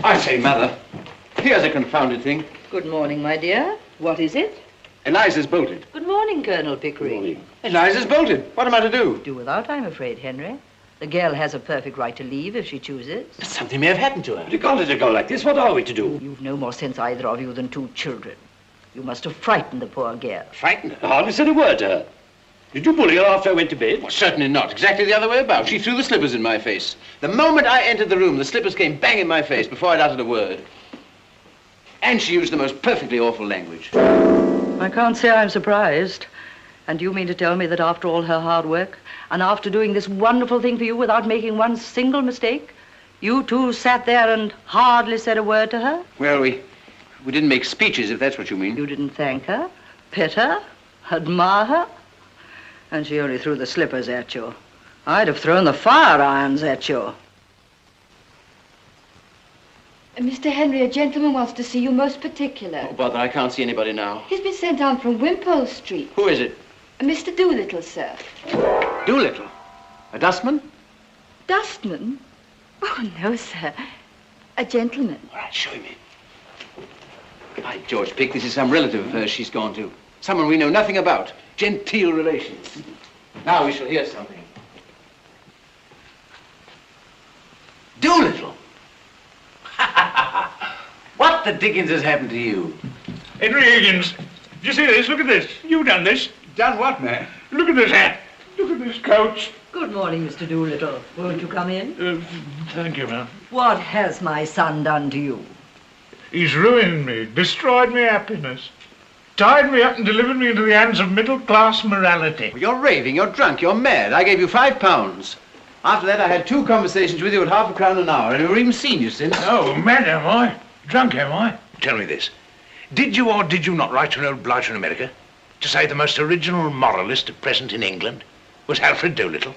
I say, Mother, here's a confounded thing. Good morning, my dear. What is it? Eliza's bolted. Good morning, Colonel Pickering. Eliza's bolted. What am I to do? Do without, I'm afraid, Henry. The girl has a perfect right to leave if she chooses. Something may have happened to her. You can't let her go like this. What are we to do? You've no more sense, either of you, than two children. You must have frightened the poor girl. Frightened her? I hardly said a word to her. Did you bully her after I went to bed? Well, certainly not. Exactly the other way about. She threw the slippers in my face. The moment I entered the room, the slippers came bang in my face before I'd uttered a word. And she used the most perfectly awful language. I can't say I'm surprised. And you mean to tell me that after all her hard work, and after doing this wonderful thing for you without making one single mistake, you two sat there and hardly said a word to her? Well, we didn't make speeches, if that's what you mean. You didn't thank her, pet her, admire her? And she only threw the slippers at you. I'd have thrown the fire irons at you. Mr. Henry, a gentleman wants to see you most particular. Oh, bother, I can't see anybody now. He's been sent on from Wimpole Street. Who is it? Mr. Doolittle, sir. Doolittle? A dustman? Dustman? Oh, no, sir. A gentleman. All right, show me. By George, Pick, this is some relative of hers she's gone to. Someone we know nothing about. Genteel relations. Now we shall hear something. Doolittle! What the dickens has happened to you? Henry Higgins, do you see this? Look at this. You've done this. Done what, man? Look at this hat. Look at this coat. Good morning, Mr. Doolittle. Won't you come in? Thank you, ma'am. What has my son done to you? He's ruined me, destroyed my happiness, tied me up and delivered me into the hands of middle-class morality. You're raving, you're drunk, you're mad. I gave you £5. After that, I had 2 conversations with you at £0.50 an hour, and I've never even seen you since. Oh, mad am I? Drunk am I? Tell me this. Did you or did you not write to an old blighter in America to say the most original moralist at present in England was Alfred Doolittle,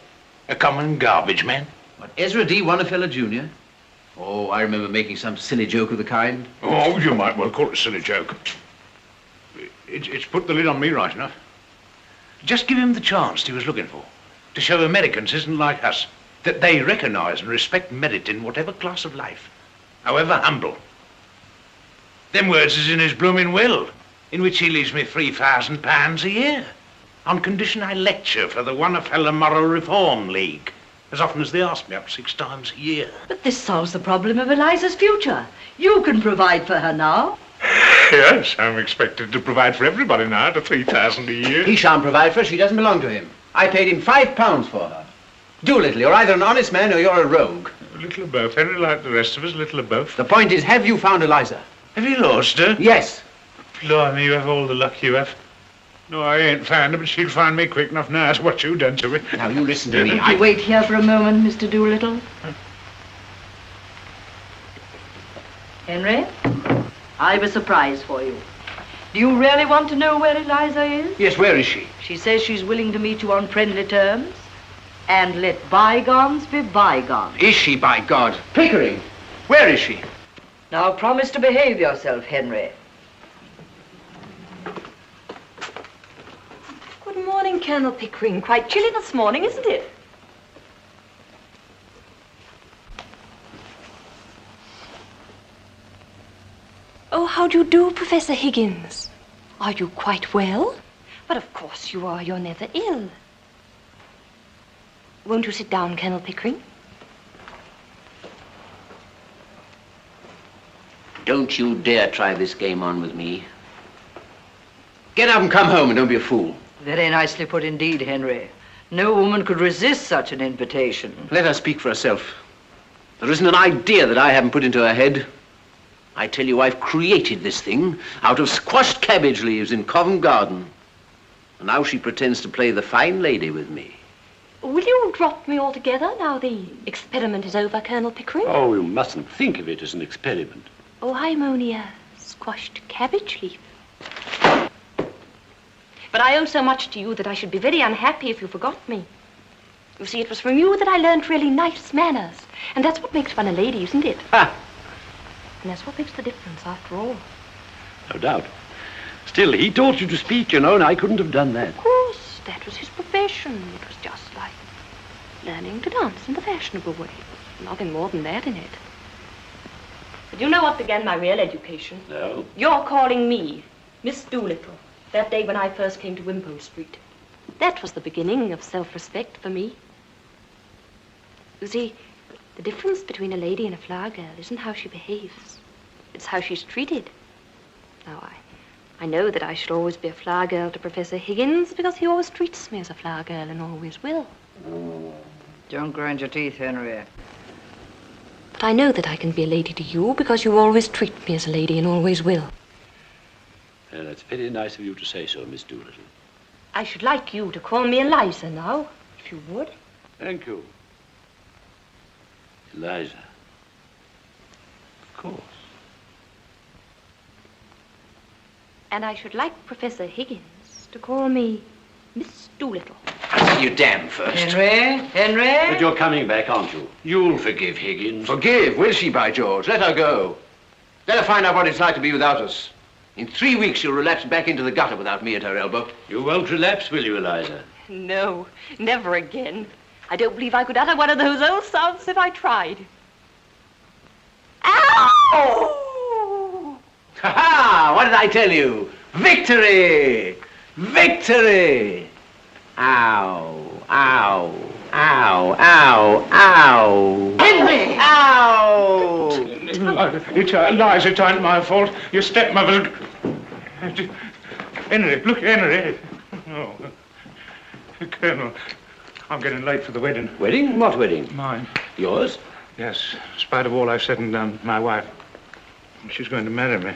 a common garbage man? What, Ezra D. Wannefeller Jr.? Oh, I remember making some silly joke of the kind. Oh, you might well call it a silly joke. It's put the lid on me right enough. Just give him the chance he was looking for, to show Americans isn't like us, that they recognize and respect merit in whatever class of life, however humble. Them words is in his blooming will, in which he leaves me £3,000 a year, on condition I lecture for the Wannefeller Moral Reform League, as often as they ask me up 6 times a year. But this solves the problem of Eliza's future. You can provide for her now. Yes, I'm expected to provide for everybody now at £3,000 a year. He shan't provide for her. She doesn't belong to him. I paid him £5 for her. Doolittle, you're either an honest man or you're a rogue. A little of both. Henry, like the rest of us, a little of both. The point is, have you found Eliza? Have you lost her? Yes. Blimey, you have all the luck you have. No, I ain't found her, but she'll find me quick enough now. That's what you done to me. Now, you listen to me. You wait here for a moment, Mr. Doolittle. Henry, I've a surprise for you. Do you really want to know where Eliza is? Yes, where is she? She says she's willing to meet you on friendly terms and let bygones be bygones. Is she, by God? Pickering, where is she? Now, promise to behave yourself, Henry. Good morning, Colonel Pickering. Quite chilly this morning, isn't it? Oh, how do you do, Professor Higgins? Are you quite well? But of course you are. You're never ill. Won't you sit down, Colonel Pickering? Don't you dare try this game on with me. Get up and come home and don't be a fool. Very nicely put indeed, Henry. No woman could resist such an invitation. Let her speak for herself. There isn't an idea that I haven't put into her head. I tell you, I've created this thing out of squashed cabbage leaves in Covent Garden. And now she pretends to play the fine lady with me. Will you drop me altogether now the experiment is over, Colonel Pickering? Oh, you mustn't think of it as an experiment. Oh, I'm only a squashed cabbage leaf. But I owe so much to you that I should be very unhappy if you forgot me. You see, it was from you that I learned really nice manners. And that's what makes one a lady, isn't it? Ha! And that's what makes the difference, after all. No doubt. Still, he taught you to speak, you know, and I couldn't have done that. Of course, that was his profession. It was just like learning to dance in the fashionable way. Nothing more than that in it. But you know what began my real education? No. You're calling me Miss Doolittle that day when I first came to Wimpole Street. That was the beginning of self-respect for me. You see, the difference between a lady and a flower girl isn't how she behaves. It's how she's treated. Now, I know that I should always be a flower girl to Professor Higgins because he always treats me as a flower girl and always will. Don't grind your teeth, Henry. But I know that I can be a lady to you because you always treat me as a lady and always will. That's very nice of you to say so, Miss Doolittle. I should like you to call me Eliza now, if you would. Thank you. Eliza. Of course. And I should like Professor Higgins to call me Miss Doolittle. I'll see you damn first. Henry? But you're coming back, aren't you? You'll forgive Higgins. Forgive? Will she, by George? Let her go. Let her find out what it's like to be without us. In 3 weeks, she'll relapse back into the gutter without me at her elbow. You won't relapse, will you, Eliza? No, never again. I don't believe I could utter one of those old sounds if I tried. Oh! Ha-ha! What did I tell you? Victory! Victory! Ow, ow, ow, ow, ow. Henry! Ow! Liza, it ain't my fault. Your stepmother's... Henry, look, Henry. Oh. Colonel, I'm getting late for the wedding. Wedding? What wedding? Mine. Yours? Yes, in spite of all I've said and done, my wife, she's going to marry me.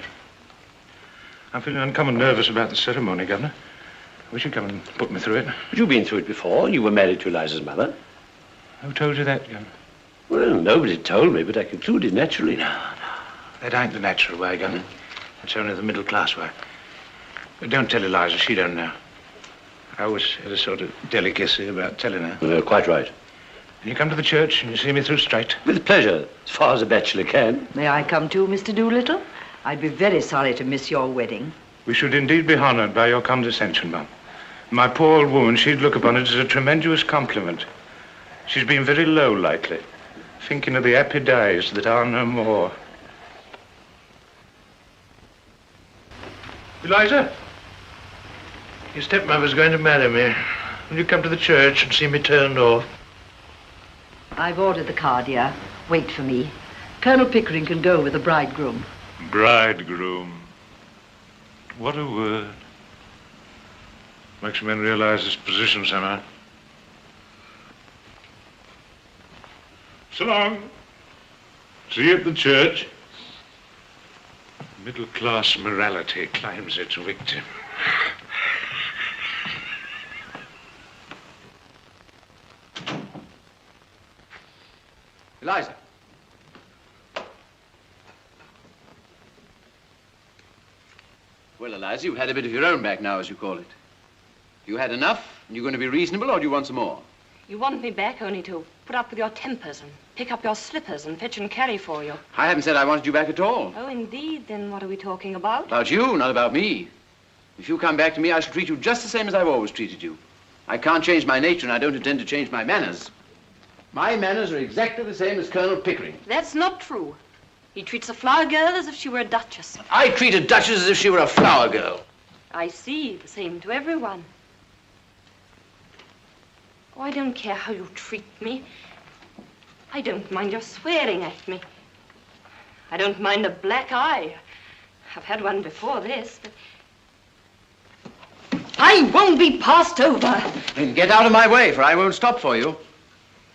I'm feeling uncommon nervous about the ceremony, Governor. Wish you'd come and put me through it. But you've been through it before. You were married to Eliza's mother. Who told you that, Governor? Well, nobody told me, but I concluded naturally. No. That ain't the natural way, Governor. It's only the middle-class way. But don't tell Eliza, she don't know. I always had a sort of delicacy about telling her. Quite right. And you come to the church and you see me through straight. With pleasure, as far as a bachelor can. May I come too, Mr. Doolittle? I'd be very sorry to miss your wedding. We should indeed be honoured by your condescension, Mum. My poor old woman, she'd look upon it as a tremendous compliment. She's been very low lately, thinking of the happy days that are no more. Eliza, your stepmother's going to marry me. Will you come to the church and see me turned off? I've ordered the car, dear. Wait for me. Colonel Pickering can go with the bridegroom. Bridegroom. What a word. Makes a man realize his position somehow. So long. See you at the church. Middle-class morality claims its victim. Eliza. Well, Eliza, you've had a bit of your own back now, as you call it. You had enough, and you're going to be reasonable, or do you want some more? You want me back only to put up with your tempers and pick up your slippers and fetch and carry for you. I haven't said I wanted you back at all. Oh, indeed. Then what are we talking about? About you, not about me. If you come back to me, I shall treat you just the same as I've always treated you. I can't change my nature, and I don't intend to change my manners. My manners are exactly the same as Colonel Pickering. That's not true. He treats a flower girl as if she were a duchess. I treat a duchess as if she were a flower girl. I see. The same to everyone. Oh, I don't care how you treat me. I don't mind your swearing at me. I don't mind a black eye. I've had one before this, but... I won't be passed over. Then get out of my way, for I won't stop for you.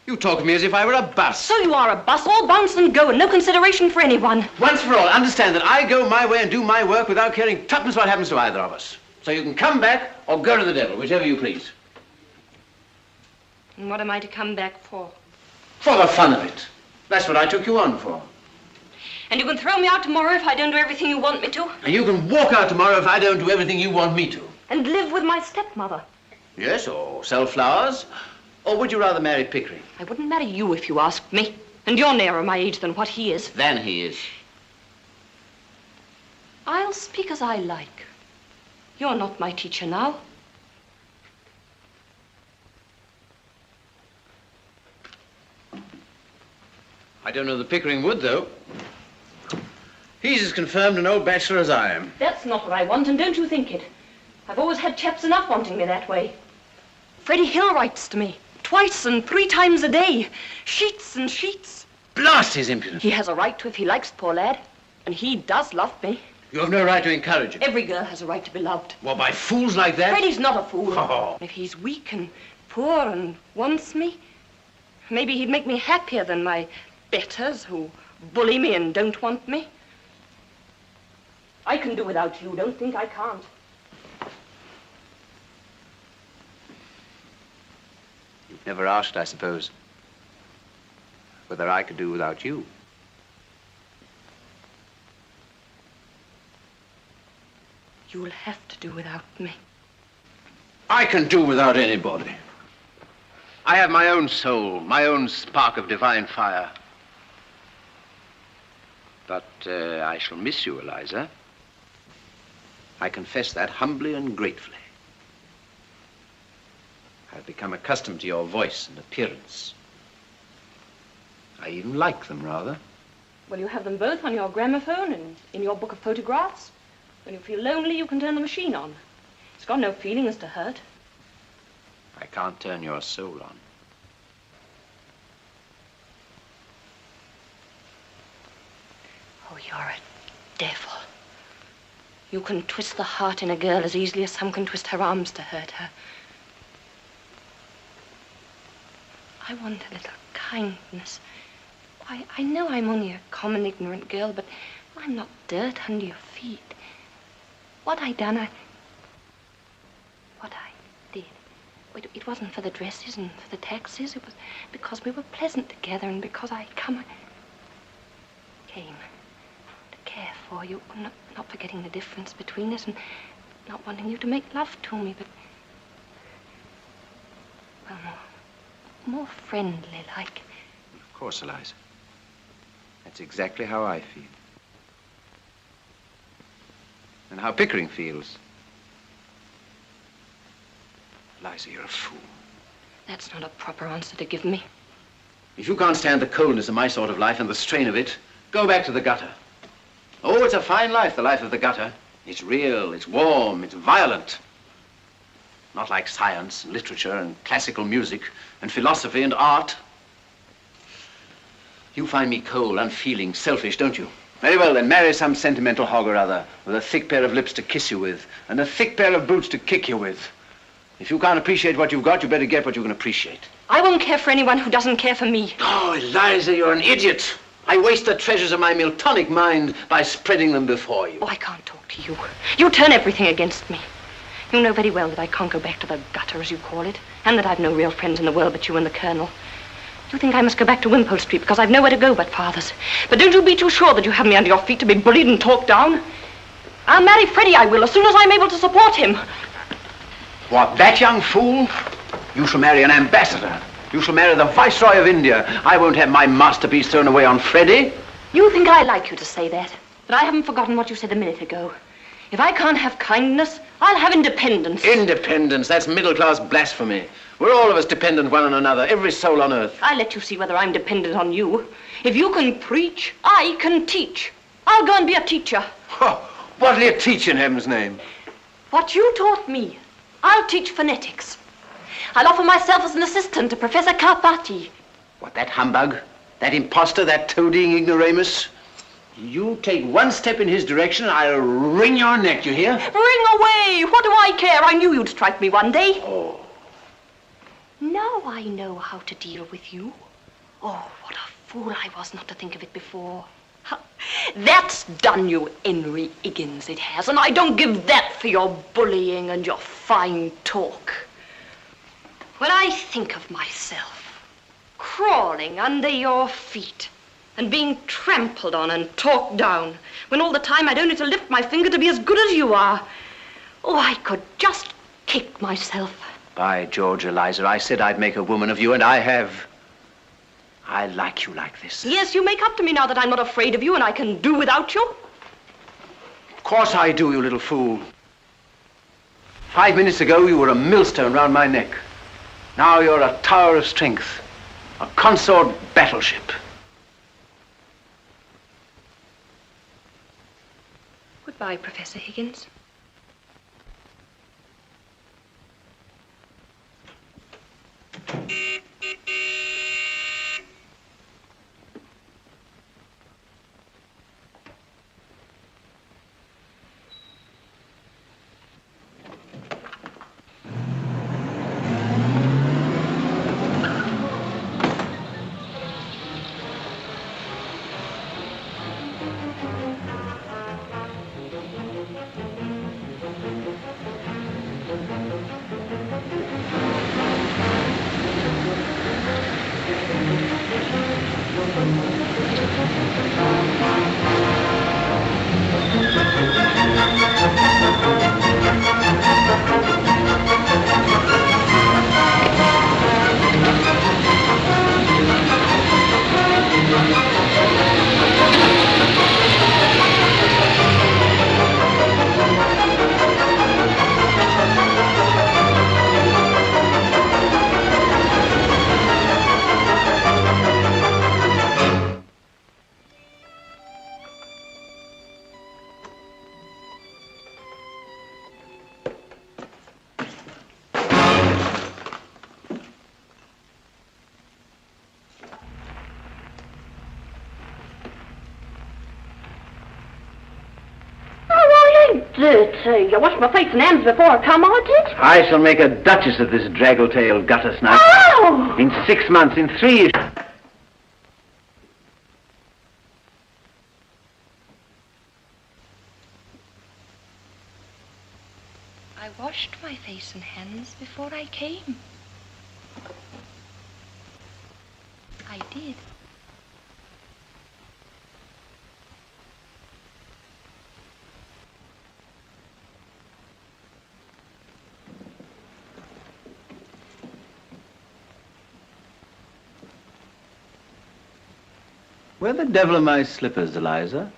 You talk of me as if I were a bus. So you are a bus, all bounce and go, and no consideration for anyone. Once for all, understand that I go my way and do my work without caring tuppence what happens to either of us. So you can come back or go to the devil, whichever you please. And what am I to come back for? For the fun of it. That's what I took you on for. And you can throw me out tomorrow if I don't do everything you want me to? And you can walk out tomorrow if I don't do everything you want me to. And live with my stepmother? Yes, or sell flowers. Or would you rather marry Pickering? I wouldn't marry you if you asked me. And you're nearer my age than what he is. Than he is. I'll speak as I like. You're not my teacher now. I don't know that Pickering would, though. He's as confirmed an old bachelor as I am. That's not what I want, and don't you think it. I've always had chaps enough wanting me that way. Freddie Hill writes to me. Twice and 3 times a day. Sheets and sheets. Blast his impudence. He has a right to if he likes, poor lad. And he does love me. You have no right to encourage him. Every girl has a right to be loved. Well, by fools like that? Freddie's not a fool. Oh. If he's weak and poor and wants me, maybe he'd make me happier than my betters who bully me and don't want me. I can do without you. Don't think I can't. You've never asked, I suppose, whether I could do without you. You'll have to do without me. I can do without anybody. I have my own soul, my own spark of divine fire. But I shall miss you, Eliza. I confess that humbly and gratefully. I've become accustomed to your voice and appearance. I even like them, rather. Well, you have them both on your gramophone and in your book of photographs. When you feel lonely, you can turn the machine on. It's got no feelings to hurt. I can't turn your soul on. Oh, you're a devil. You can twist the heart in a girl as easily as some can twist her arms to hurt her. I want a little kindness. Why, I know I'm only a common, ignorant girl, but I'm not dirt under your feet. What I done, what I did, it wasn't for the dresses and for the taxis. It was because we were pleasant together and because I came to care for you, not forgetting the difference between us and not wanting you to make love to me, but, well, more friendly like. Of course, Eliza. That's exactly how I feel. And how Pickering feels. Eliza, you're a fool. That's not a proper answer to give me. If you can't stand the coldness of my sort of life and the strain of it, go back to the gutter. Oh, it's a fine life, the life of the gutter. It's real, it's warm, it's violent. Not like science and literature and classical music and philosophy and art. You find me cold, unfeeling, selfish, don't you? Very well, then marry some sentimental hog or other with a thick pair of lips to kiss you with and a thick pair of boots to kick you with. If you can't appreciate what you've got, you better get what you can appreciate. I won't care for anyone who doesn't care for me. Oh, Eliza, you're an idiot. I waste the treasures of my Miltonic mind by spreading them before you. Oh, I can't talk to you. You turn everything against me. You know very well that I can't go back to the gutter, as you call it, and that I've no real friends in the world but you and the Colonel. You think I must go back to Wimpole Street because I've nowhere to go but Father's. But don't you be too sure that you have me under your feet to be bullied and talked down. I'll marry Freddie, I will, as soon as I'm able to support him. What, that young fool? You shall marry an ambassador. You shall marry the Viceroy of India. I won't have my masterpiece thrown away on Freddie. You think I like you to say that, but I haven't forgotten what you said a minute ago. If I can't have kindness, I'll have independence. Independence? That's middle-class blasphemy. We're all of us dependent one on another, every soul on earth. I'll let you see whether I'm dependent on you. If you can preach, I can teach. I'll go and be a teacher. Oh, what'll you teach in heaven's name? What you taught me, I'll teach phonetics. I'll offer myself as an assistant to Professor Carpati. What, that humbug? That imposter? That toadying ignoramus? You take one step in his direction, I'll wring your neck, you hear? Wring away! What do I care? I knew you'd strike me one day. Oh. Now I know how to deal with you. Oh, what a fool I was not to think of it before. That's done you, Henry Higgins, it has, and I don't give that for your bullying and your fine talk. When I think of myself crawling under your feet and being trampled on and talked down, when all the time I'd only to lift my finger to be as good as you are, oh, I could just kick myself. By George, Eliza, I said I'd make a woman of you, and I have. I like you like this. Yes, you make up to me now that I'm not afraid of you and I can do without you. Of course I do, you little fool. 5 minutes ago, you were a millstone round my neck. Now you're a tower of strength, a consort battleship. Goodbye, Professor Higgins. dirty. You washed my face and hands before I come, I did. I shall make a duchess of this draggle-tailed gutter snipe. Oh! In 6 months, in 3 years. I washed my face and hands before I came. I did. Where the devil are my slippers, Eliza?